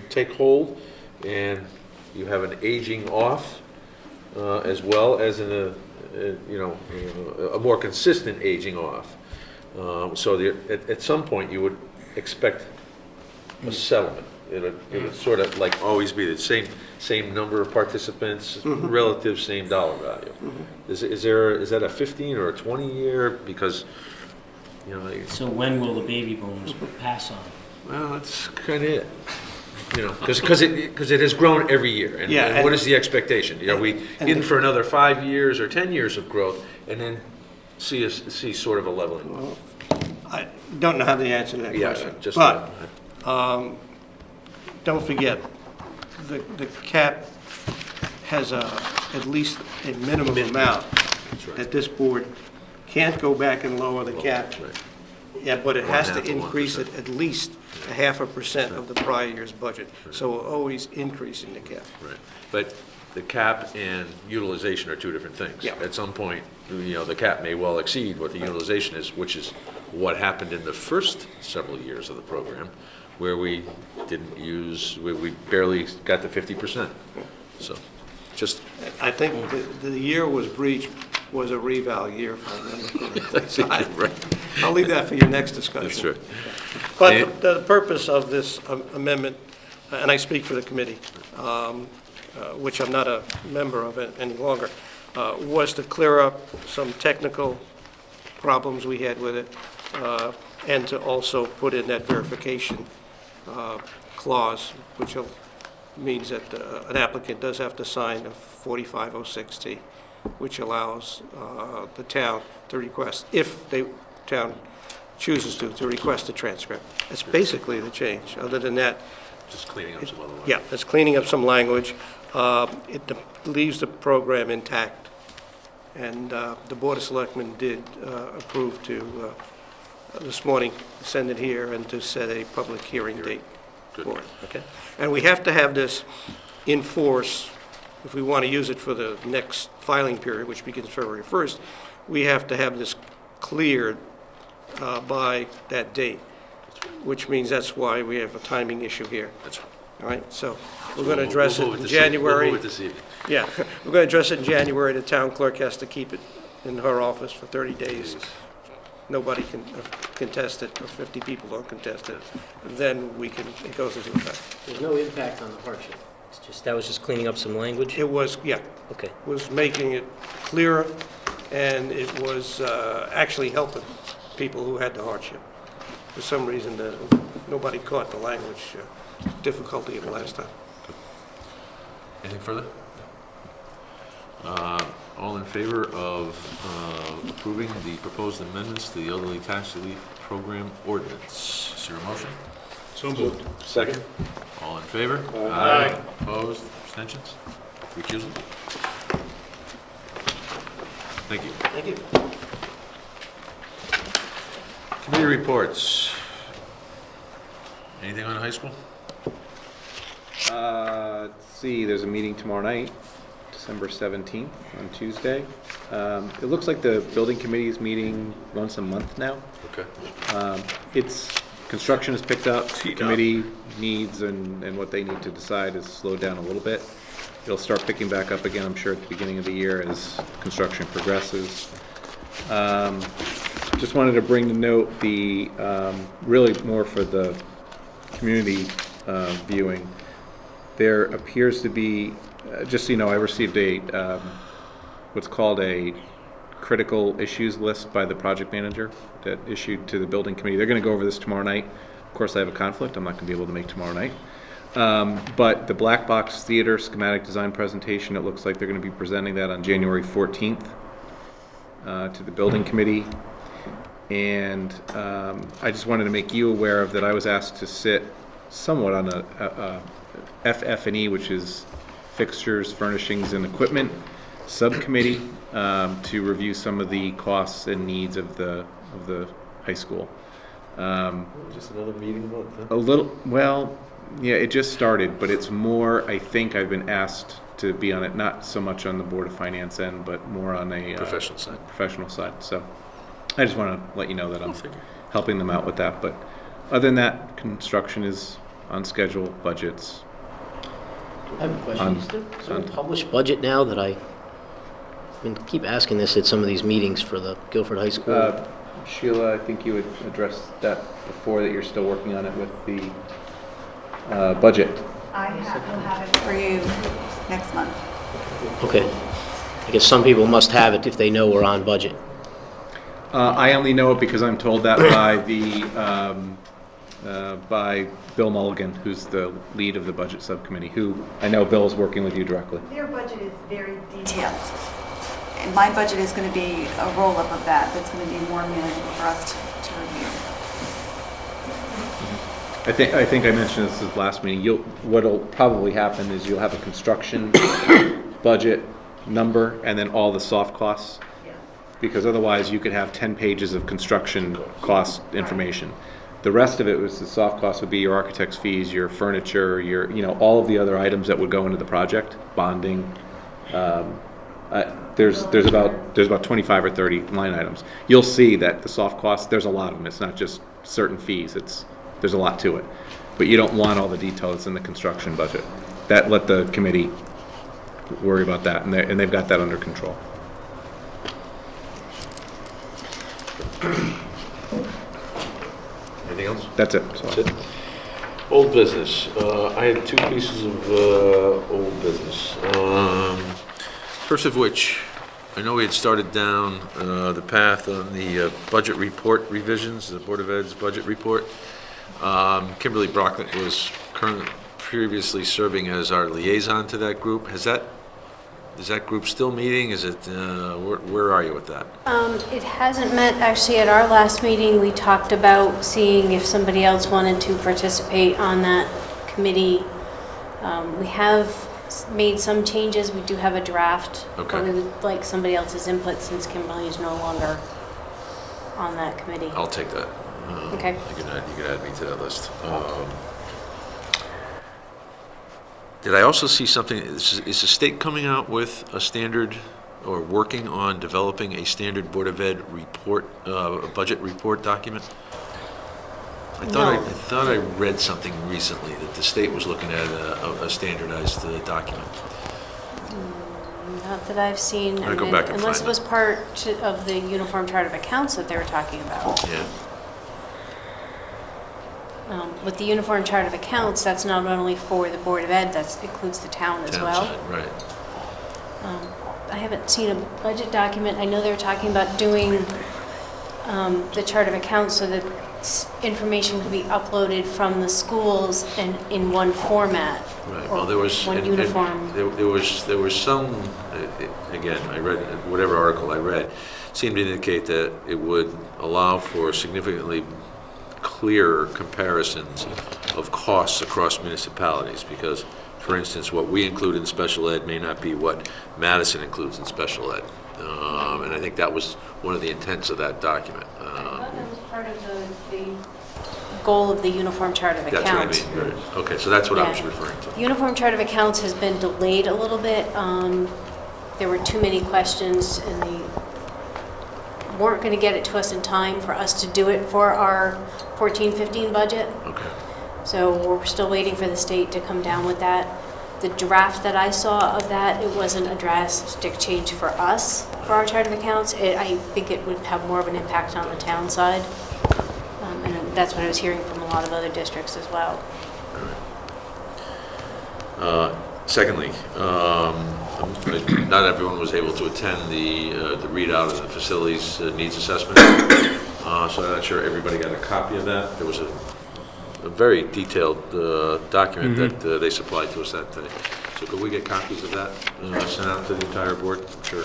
[SPEAKER 1] take hold, and you have an aging off, as well as a more consistent aging off? So at some point, you would expect a settlement. It would sort of like always be the same number of participants, relative same dollar value. Is that a 15 or a 20 year? Because, you know,
[SPEAKER 4] So when will the baby boomers pass on?
[SPEAKER 1] well, that's kind of it. You know, because it has grown every year. And,
[SPEAKER 5] Yeah,
[SPEAKER 1] and what
[SPEAKER 5] and-
[SPEAKER 1] is the expectation? You know, we in for another 5 years or 10 years of growth, and then see sort of a leveling.
[SPEAKER 5] I don't know how to answer that
[SPEAKER 1] Yeah,
[SPEAKER 5] question.
[SPEAKER 1] just
[SPEAKER 5] But, don't forget, the cap has at least a minimum amount
[SPEAKER 1] right.
[SPEAKER 5] that this board can't go back and lower the cap.
[SPEAKER 1] Right.
[SPEAKER 5] Yeah, but it has to
[SPEAKER 1] 1/2 of
[SPEAKER 5] increase
[SPEAKER 1] 1%.
[SPEAKER 5] it at least 0.5% of the prior year's budget. So we're always increasing the cap.
[SPEAKER 1] Right, but the cap and utilization are two different things.
[SPEAKER 5] Yeah.
[SPEAKER 1] At some point, you know, the cap may well exceed what the utilization is, which is what happened in the first several years of the program, where we didn't use, we barely got to 50%. So, just,
[SPEAKER 5] I think the year was breached was a reval year, if I remember correctly. So
[SPEAKER 1] right,
[SPEAKER 5] I'll leave that for your next discussion.
[SPEAKER 1] that's right.
[SPEAKER 5] But the purpose of this amendment, and I speak for the committee, which I'm not a member of any longer, was to clear up some technical problems we had with it, and to also put in that verification clause, which means that an applicant does have to sign a 4506T, which allows the town to request, if the town chooses to request a transcript. That's basically the change. Other than that,
[SPEAKER 1] Just cleaning up some other ones.
[SPEAKER 5] yeah, it's cleaning up some language. It leaves the program intact. And the Board of Selectmen did approve to, this morning, send it here and to set a public hearing date for it. Okay? And we have to have this in force, if we want to use it for the next filing period, which begins February 1st, we have to have this cleared by that date, which means that's why we have a timing issue here.
[SPEAKER 1] That's right.
[SPEAKER 5] All right, so we're going to address
[SPEAKER 1] We'll
[SPEAKER 5] it
[SPEAKER 1] move
[SPEAKER 5] in
[SPEAKER 1] this evening.
[SPEAKER 5] January.
[SPEAKER 1] We'll move it this evening.
[SPEAKER 5] Yeah, we're going to address it in January. The town clerk has to keep it in her office for 30 days. Nobody can contest it, or 50 people don't contest it. Then it goes into effect.
[SPEAKER 4] There's no impact on the hardship. That was just cleaning up some language?
[SPEAKER 5] It was, yeah,
[SPEAKER 4] Okay.
[SPEAKER 5] was making it clearer, and it was actually helping people who had the hardship. For some reason, nobody caught the language difficulty the last time.
[SPEAKER 1] Anything further? All in favor of approving the proposed amendments to the elderly tax relief program ordinance? Is there a motion?
[SPEAKER 3] So moved.
[SPEAKER 1] Second. All in favor? Aye. Opposed? Abstentions? Recusal? Thank you.
[SPEAKER 5] Thank you.
[SPEAKER 1] Committee reports. Anything on high school?
[SPEAKER 2] Let's see, there's a meeting tomorrow night, December 17th, on Tuesday. It looks like the building committee is meeting once a month now.
[SPEAKER 1] Okay.
[SPEAKER 2] Construction has picked up, committee needs and what they need to decide has slowed down a little bit. It'll start picking back up again, I'm sure, at the beginning of the year as construction progresses. Just wanted to bring to note the, really more for the community viewing. There appears to be, just so you know, I received what's called a critical issues list by the project manager that issued to the building committee. They're going to go over this tomorrow night. Of course, I have a conflict. I'm not going to be able to make tomorrow night. But the Black Box Theater schematic design presentation, it looks like they're going to be presenting that on January 14th to the building committee. And I just wanted to make you aware of that I was asked to sit somewhat on a FF&E, which is fixtures, furnishings, and equipment. subcommittee to review some of the costs and needs of the high school.
[SPEAKER 1] Just another meeting about that?
[SPEAKER 2] A little, well, yeah, it just started, but it's more, I think I've been asked to be on it, not so much on the Board of Finance end, but more on a
[SPEAKER 1] Professional side.
[SPEAKER 2] professional side. So I just want to let you know that I'm helping them out with that. But other than that, construction is on schedule, budgets.
[SPEAKER 4] I have a question. Is there a
[SPEAKER 2] on-
[SPEAKER 4] published budget now that I keep asking this at some of these meetings for the Guilford High School?
[SPEAKER 2] Sheila, I think you had addressed that before, that you're still working on it with the budget.
[SPEAKER 9] Will have it for you next month.
[SPEAKER 4] Okay. I guess some people must have it if they know we're on budget.
[SPEAKER 2] I only know it because I'm told that by Bill Mulligan, who's the lead of the budget subcommittee, who I know Bill is working with you directly.
[SPEAKER 9] Their budget is very detailed. And my budget is going to be a roll-up of that. That's going to be more manageable for us to review.
[SPEAKER 2] I think I mentioned this at the last meeting. What'll probably happen is you'll have a construction budget number and then all the soft costs. Because otherwise you could have 10 pages of construction cost information. The rest of it was the soft costs would be your architect's fees, your furniture, your, all of the other items that would go into the project, bonding. There's about 25 or 30 line items. You'll see that the soft costs, there's a lot of them. It's not just certain fees. There's a lot to it. But you don't want all the details in the construction budget. Let the committee worry about that, and they've got that under control.
[SPEAKER 1] Anything else?
[SPEAKER 2] That's it.
[SPEAKER 1] That's it. Old business. I had two pieces of old business. First of which, I know we had started down the path on the budget report revisions, the Board of Ed's budget report. Kimberly Brockett was previously serving as our liaison to that group. Is that group still meeting? Is it, where are you with that?
[SPEAKER 7] It hasn't met, actually, at our last meeting, we talked about seeing if somebody else wanted to participate on that committee. We have made some changes, we do have a draft.
[SPEAKER 1] Okay.
[SPEAKER 7] But we would like somebody else's input since Kimberly is no longer on that committee.
[SPEAKER 1] I'll take that.
[SPEAKER 7] Okay.
[SPEAKER 1] You can add me to that list. Did I also see something, is the state coming out with a standard or working on developing a standard Board of Ed report, a budget report document? I thought I read something recently that the state was looking at a standardized document.
[SPEAKER 7] Not that I've seen.
[SPEAKER 1] I'll go back and
[SPEAKER 7] unless
[SPEAKER 1] find
[SPEAKER 7] it was part of the Uniform Chart of Accounts that they were talking about.
[SPEAKER 1] Yeah.
[SPEAKER 7] With the Uniform Chart of Accounts, that's not only for the Board of Ed, that includes the town as well.
[SPEAKER 1] Townside, right.
[SPEAKER 7] I haven't seen a budget document. I know they were talking about doing the Chart of Accounts so that information could be uploaded from the schools and in one format.
[SPEAKER 1] Right,
[SPEAKER 7] or
[SPEAKER 1] well, there was.
[SPEAKER 7] one uniform.
[SPEAKER 1] There was some, again, I read, whatever article I read, seemed to indicate that it would allow for significantly clearer comparisons of costs across municipalities, because, for instance, what we include in special ed may not be what Madison includes in special ed. And I think that was one of the intents of that document.
[SPEAKER 7] I thought that was part of the goal of the Uniform Chart of Accounts.
[SPEAKER 1] That's what I mean, right. Okay, so that's what I was
[SPEAKER 7] Yeah.
[SPEAKER 1] referring to.
[SPEAKER 7] The Uniform Chart of Accounts has been delayed a little bit. There were too many questions, and they weren't going to get it to us in time for us to do it for our 14-15 budget.
[SPEAKER 1] Okay.
[SPEAKER 7] So we're still waiting for the state to come down with that. The draft that I saw of that, it wasn't a drastic change for us, for our Chart of Accounts. I think it would have more of an impact on the town side. And that's what I was hearing from a lot of other districts as well.
[SPEAKER 1] Secondly, not everyone was able to attend the readout of the facilities needs assessment. So I'm not sure everybody got a copy of that. There was a very detailed document that they supplied to us that day. So could we get copies of that sent out to the entire board? I'm sure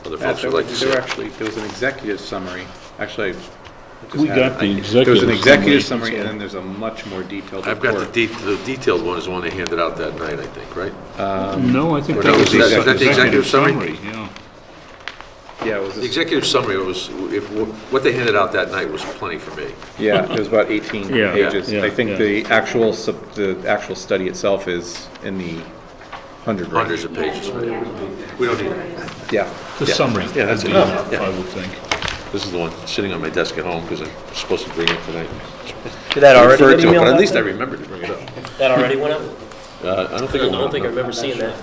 [SPEAKER 1] other folks would like to see it.
[SPEAKER 2] There was an executive summary. Actually,
[SPEAKER 3] We got the
[SPEAKER 2] There was an executive
[SPEAKER 3] executive
[SPEAKER 2] summary,
[SPEAKER 3] summary,
[SPEAKER 2] and then there's a much more detailed
[SPEAKER 1] I've got
[SPEAKER 2] report.
[SPEAKER 1] the detailed one is the one they handed out that night, I think, right?
[SPEAKER 3] No, I think
[SPEAKER 1] Or
[SPEAKER 3] that
[SPEAKER 1] no,
[SPEAKER 3] was
[SPEAKER 1] is that the executive summary?
[SPEAKER 3] Yeah.
[SPEAKER 2] Yeah, it was,
[SPEAKER 1] The executive summary was, what they handed out that night was plenty for me.
[SPEAKER 2] yeah, it was about 18
[SPEAKER 3] Yeah,
[SPEAKER 2] pages.
[SPEAKER 3] yeah,
[SPEAKER 2] I think
[SPEAKER 3] yeah.
[SPEAKER 2] the actual study itself is in the hundreds.
[SPEAKER 1] Hundreds of pages. We don't need it.
[SPEAKER 2] Yeah.
[SPEAKER 3] The
[SPEAKER 2] yeah.
[SPEAKER 3] summary.
[SPEAKER 1] Yeah, that's
[SPEAKER 3] would
[SPEAKER 1] enough,
[SPEAKER 3] be,
[SPEAKER 1] yeah.
[SPEAKER 3] I would think.
[SPEAKER 1] This is the one sitting on my desk at home because I'm supposed to bring it tonight.
[SPEAKER 4] Did that already
[SPEAKER 1] Referred
[SPEAKER 4] get
[SPEAKER 1] to it,
[SPEAKER 4] emailed
[SPEAKER 1] but at
[SPEAKER 4] out
[SPEAKER 1] least I
[SPEAKER 4] then?
[SPEAKER 1] remember to bring it up.
[SPEAKER 4] That already went out?
[SPEAKER 1] I don't think
[SPEAKER 4] I
[SPEAKER 1] it
[SPEAKER 4] don't
[SPEAKER 1] went
[SPEAKER 4] think I
[SPEAKER 1] up.
[SPEAKER 4] remember seeing that.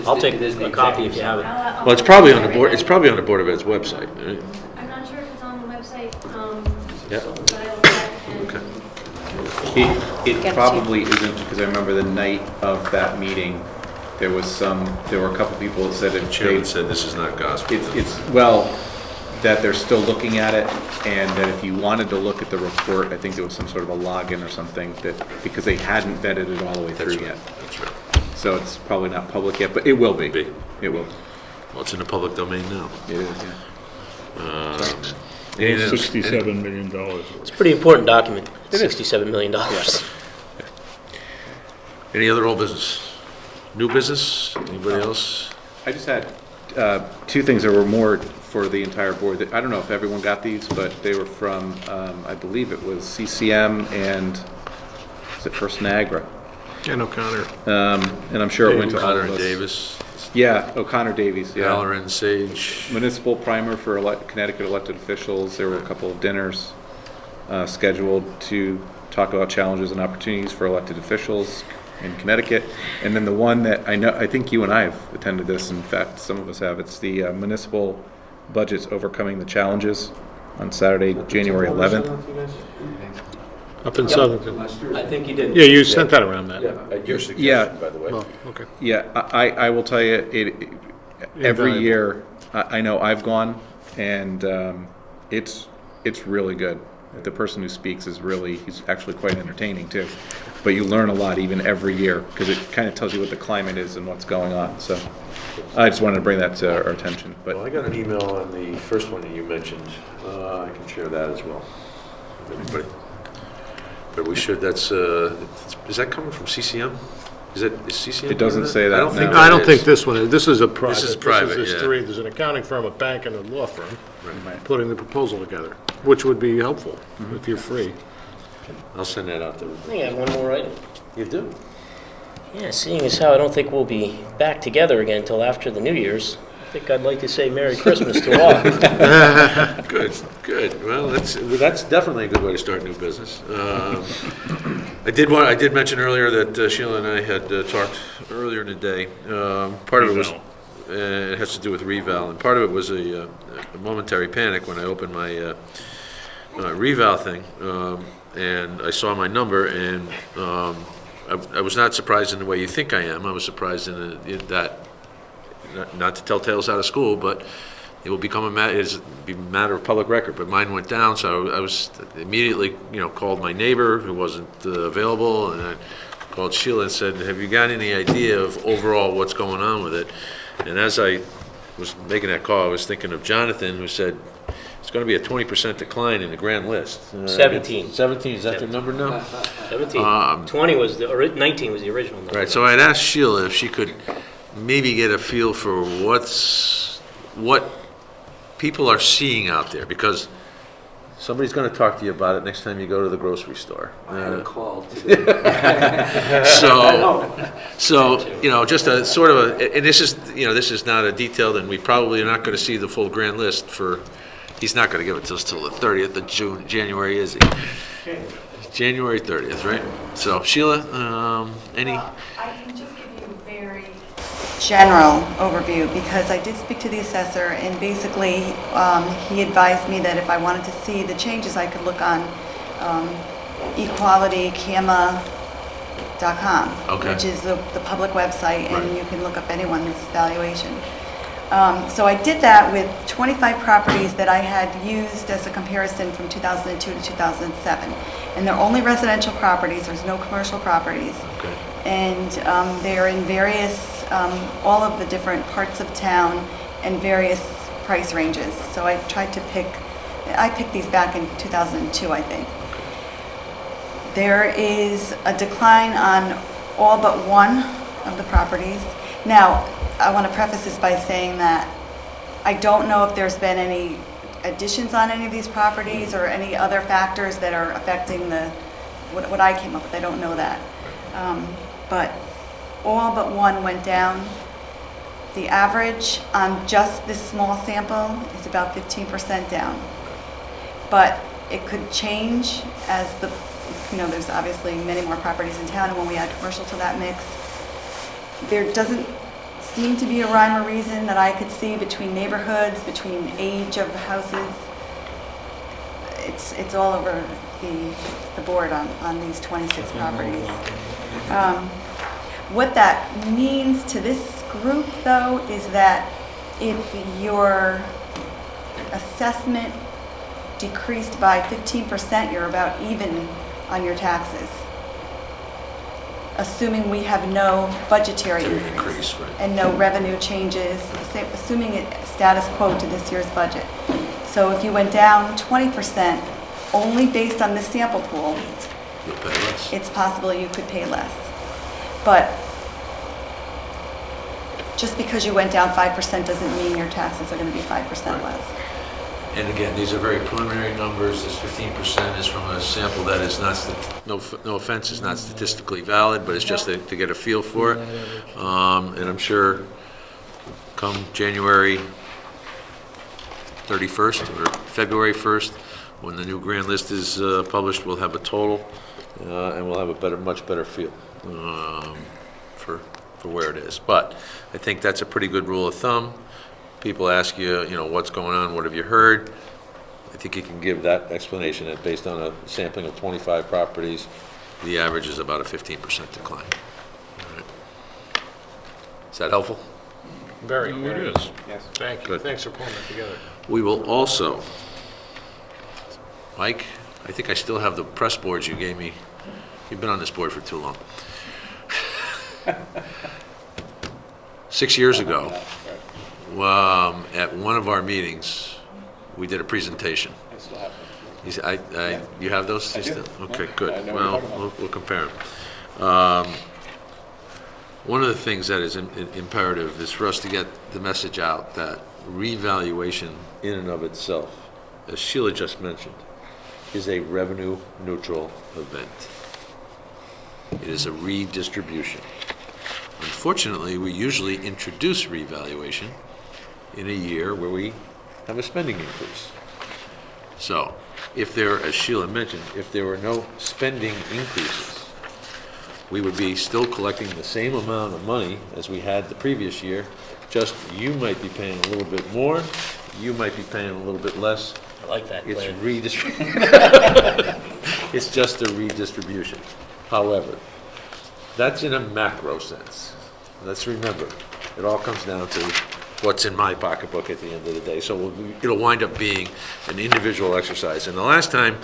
[SPEAKER 4] I'll take a copy if you have it.
[SPEAKER 1] Well, it's probably on the board, it's probably on the Board of Ed's website, right?
[SPEAKER 7] I'm not sure if it's on the website,
[SPEAKER 1] Yeah.
[SPEAKER 7] but I will check and
[SPEAKER 1] Okay.
[SPEAKER 2] It probably isn't, because I remember the night of that meeting, there were a couple people that said if
[SPEAKER 1] Chairman
[SPEAKER 2] they,
[SPEAKER 1] said this is not gospel.
[SPEAKER 2] well, that they're still looking at it, and that if you wanted to look at the report, I think there was some sort of a login or something, that, because they hadn't vetted it all the way
[SPEAKER 1] That's
[SPEAKER 2] through
[SPEAKER 1] right,
[SPEAKER 2] yet.
[SPEAKER 1] that's right.
[SPEAKER 2] So it's probably not public yet, but it will be.
[SPEAKER 1] Be.
[SPEAKER 2] It will.
[SPEAKER 1] Well, it's in the public domain now.
[SPEAKER 2] It is, yeah.
[SPEAKER 1] Anything else?
[SPEAKER 3] $67 million.
[SPEAKER 4] It's a pretty important document.
[SPEAKER 1] It is.
[SPEAKER 4] $67 million.
[SPEAKER 1] Any other old business? New business? Anybody else?
[SPEAKER 2] I just had two things that were more for the entire board. I don't know if everyone got these, but they were from, I believe it was CCM and, is it First Niagara?
[SPEAKER 6] And O'Connor.
[SPEAKER 2] And I'm sure it went to all
[SPEAKER 1] O'Connor
[SPEAKER 2] of
[SPEAKER 1] and
[SPEAKER 2] us.
[SPEAKER 1] Davis,
[SPEAKER 2] Yeah, O'Connor Davies, yeah.
[SPEAKER 1] Halloran, Sage.
[SPEAKER 2] Municipal primer for Connecticut elected officials. There were a couple of dinners scheduled to talk about challenges and opportunities for elected officials in Connecticut. And then the one that I think you and I have attended this, in fact, some of us have, it's the municipal budgets overcoming the challenges on Saturday, January 11th.
[SPEAKER 6] Up in Southington.
[SPEAKER 4] I think you did.
[SPEAKER 6] Yeah, you sent that around, Matt.
[SPEAKER 1] At your suggestion,
[SPEAKER 2] Yeah.
[SPEAKER 1] by the way.
[SPEAKER 6] Well, okay.
[SPEAKER 2] Yeah, I will tell you, every
[SPEAKER 6] Invaluable.
[SPEAKER 2] year, I know I've gone, and it's really good. The person who speaks he's actually quite entertaining too. But you learn a lot even every year, because it kind of tells you what the climate is and what's going on. So I just wanted to bring that to our attention.
[SPEAKER 1] Well,
[SPEAKER 2] But
[SPEAKER 1] I got an email on the first one that you mentioned. I can share that as well with everybody. But we should, is that coming from CCM? Is CCM?
[SPEAKER 2] It doesn't say that,
[SPEAKER 1] I don't think
[SPEAKER 2] no.
[SPEAKER 1] that
[SPEAKER 6] I don't
[SPEAKER 1] is.
[SPEAKER 6] think this one is. This is a private.
[SPEAKER 1] This is private,
[SPEAKER 6] There's
[SPEAKER 1] yeah.
[SPEAKER 6] three. There's an accounting firm, a bank, and a law firm
[SPEAKER 2] Right.
[SPEAKER 6] putting the proposal together, which would be helpful if you're free.
[SPEAKER 1] I'll send that out to
[SPEAKER 4] I
[SPEAKER 1] everybody.
[SPEAKER 4] think I have one more item.
[SPEAKER 1] You do?
[SPEAKER 4] Yeah, seeing as how I don't think we'll be back together again until after the New Year's, I think I'd like to say Merry Christmas to all.
[SPEAKER 1] Good. Well, that's definitely a good way to start new business. I did mention earlier that Sheila and I had talked earlier in the day. Part of it was, it has to do with reval, and part of it was a momentary panic when I opened my reval thing, and I saw my number, and I was not surprised in the way you think I am. I was surprised in that. Not to tell tales out of school, but it will become a matter of public record. But mine went down, so I was immediately, called my neighbor who wasn't available, and I called Sheila and said, "Have you got any idea of overall what's going on with it?" And as I was making that call, I was thinking of Jonathan, who said it's going to be a 20% decline in the grand list.
[SPEAKER 4] 17.
[SPEAKER 1] 17, is that the number now?
[SPEAKER 4] 17. 20 was 19 was the original number.
[SPEAKER 1] Right, so I'd asked Sheila if she could maybe get a feel for what people are seeing out there, because somebody's going to talk to you about it next time you go to the grocery store.
[SPEAKER 10] I had a call
[SPEAKER 1] So just a sort of and this is not a detailed, and we probably are not going to see the full grand list he's not going to give it to us till the 30th of January, is he? January 30th, right? So Sheila, any?
[SPEAKER 9] I can just give you a very general overview, because I did speak to the assessor, and basically he advised me that if I wanted to see the changes, I could look on equalitycama.com,
[SPEAKER 1] Okay.
[SPEAKER 9] which is the public website, and
[SPEAKER 1] Right.
[SPEAKER 9] you can look up anyone's valuation. So I did that with 25 properties that I had used as a comparison from 2002 to 2007. And they're only residential properties, there's no commercial properties.
[SPEAKER 1] Okay.
[SPEAKER 9] And they're in various, all of the different parts of town and various price ranges. So I tried to pick I picked these back in 2002, I think. There is a decline on all but one of the properties. Now, I want to preface this by saying that I don't know if there's been any additions on any of these properties or any other factors that are affecting what I came up with. I don't know that. But all but one went down. The average on just this small sample is about 15% down. But it could change as there's obviously many more properties in town, and when we add commercial to that mix, there doesn't seem to be a rhyme or reason that I could see between neighborhoods, between age of the houses. It's all over the board on these 26 properties. What that means to this group, though, is that if your assessment decreased by 15%, you're about even on your taxes, assuming we have no budgetary increase and no revenue changes, assuming it status quo to this year's budget. So if you went down 20% only based on this sample pool,
[SPEAKER 1] You'll pay less.
[SPEAKER 9] it's possible you could pay less. But just because you went down 5% doesn't mean your taxes are going to be 5% less.
[SPEAKER 1] And again, these are very preliminary numbers. This 15% is from a sample that is not, no offense, is not statistically valid, but it's just to get a feel for it. And I'm sure come January 31st or February 1st, when the new grand list is published, we'll have a total, and we'll have a much better feel for where it is. But I think that's a pretty good rule of thumb. People ask you, what's going on, what have you heard? I think you can give that explanation that based on a sampling of 25 properties, the average is about a 15% decline. All right. Is that helpful?
[SPEAKER 6] Very,
[SPEAKER 3] It
[SPEAKER 6] very.
[SPEAKER 3] is.
[SPEAKER 6] Yes. Thank you.
[SPEAKER 1] Good.
[SPEAKER 6] Thanks for pulling that together.
[SPEAKER 1] We will also, Mike, I think I still have the press boards you gave me. You've been on this board for too long. 6 years ago, at one of our meetings, we did a presentation.
[SPEAKER 2] I still have them.
[SPEAKER 1] You have those?
[SPEAKER 2] I do.
[SPEAKER 1] Okay,
[SPEAKER 2] Yeah.
[SPEAKER 1] good.
[SPEAKER 2] I know what
[SPEAKER 1] Well,
[SPEAKER 2] you're talking about.
[SPEAKER 1] we'll compare them. One of the things that is imperative is for us to get the message out that revaluation in and of itself, as Sheila just mentioned, is a revenue neutral event. It is a redistribution. Unfortunately, we usually introduce revaluation in a year where we have a spending increase. So, as Sheila mentioned, if there were no spending increases, we would be still collecting the same amount of money as we had the previous year, just you might be paying a little bit more, you might be paying a little bit less.
[SPEAKER 4] I like that
[SPEAKER 1] It's
[SPEAKER 4] plan.
[SPEAKER 1] It's just a redistribution. However, that's in a macro sense. Let's remember, it all comes down to what's in my pocketbook at the end of the day. So it'll wind up being an individual exercise. And the last time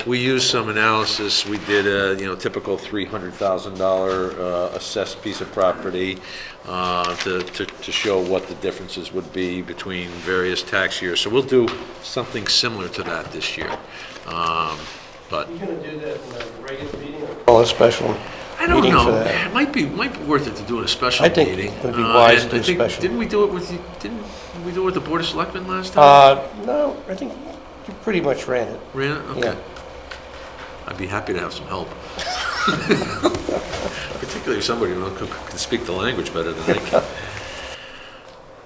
[SPEAKER 1] we used some analysis, we did a typical $300,000 assessed piece of property to show what the differences would be between various tax years. So we'll do something similar to that this year. But
[SPEAKER 5] You gonna do that in a regular meeting or? Call a special
[SPEAKER 1] I don't
[SPEAKER 5] meeting for
[SPEAKER 1] know.
[SPEAKER 5] that.
[SPEAKER 1] It might be worth it to do it in a special
[SPEAKER 5] I think
[SPEAKER 1] meeting.
[SPEAKER 5] it would be wise
[SPEAKER 1] And
[SPEAKER 5] to do
[SPEAKER 1] I think-
[SPEAKER 5] special.
[SPEAKER 1] Didn't we do it with the Board of Selectmen last time?
[SPEAKER 5] No, I think you pretty much ran it.
[SPEAKER 1] Ran it? Okay.
[SPEAKER 5] Yeah.
[SPEAKER 1] I'd be happy to have some help. Particularly somebody who can speak the language better than I can.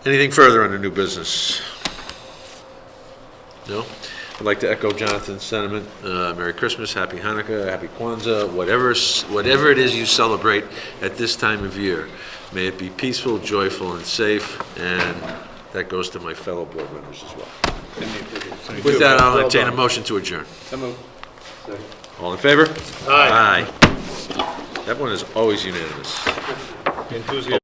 [SPEAKER 1] Anything further on the new business? No? I'd like to echo Jonathan's sentiment. Merry Christmas, Happy Hanukkah, Happy Kwanzaa, whatever it is you celebrate at this time of year. May it be peaceful, joyful, and safe, and that goes to my fellow board members as well. With that, I'll entertain a motion to adjourn.
[SPEAKER 2] So moved.
[SPEAKER 1] All in favor? Aye. That one is always unanimous.
[SPEAKER 6] Enthusiasm.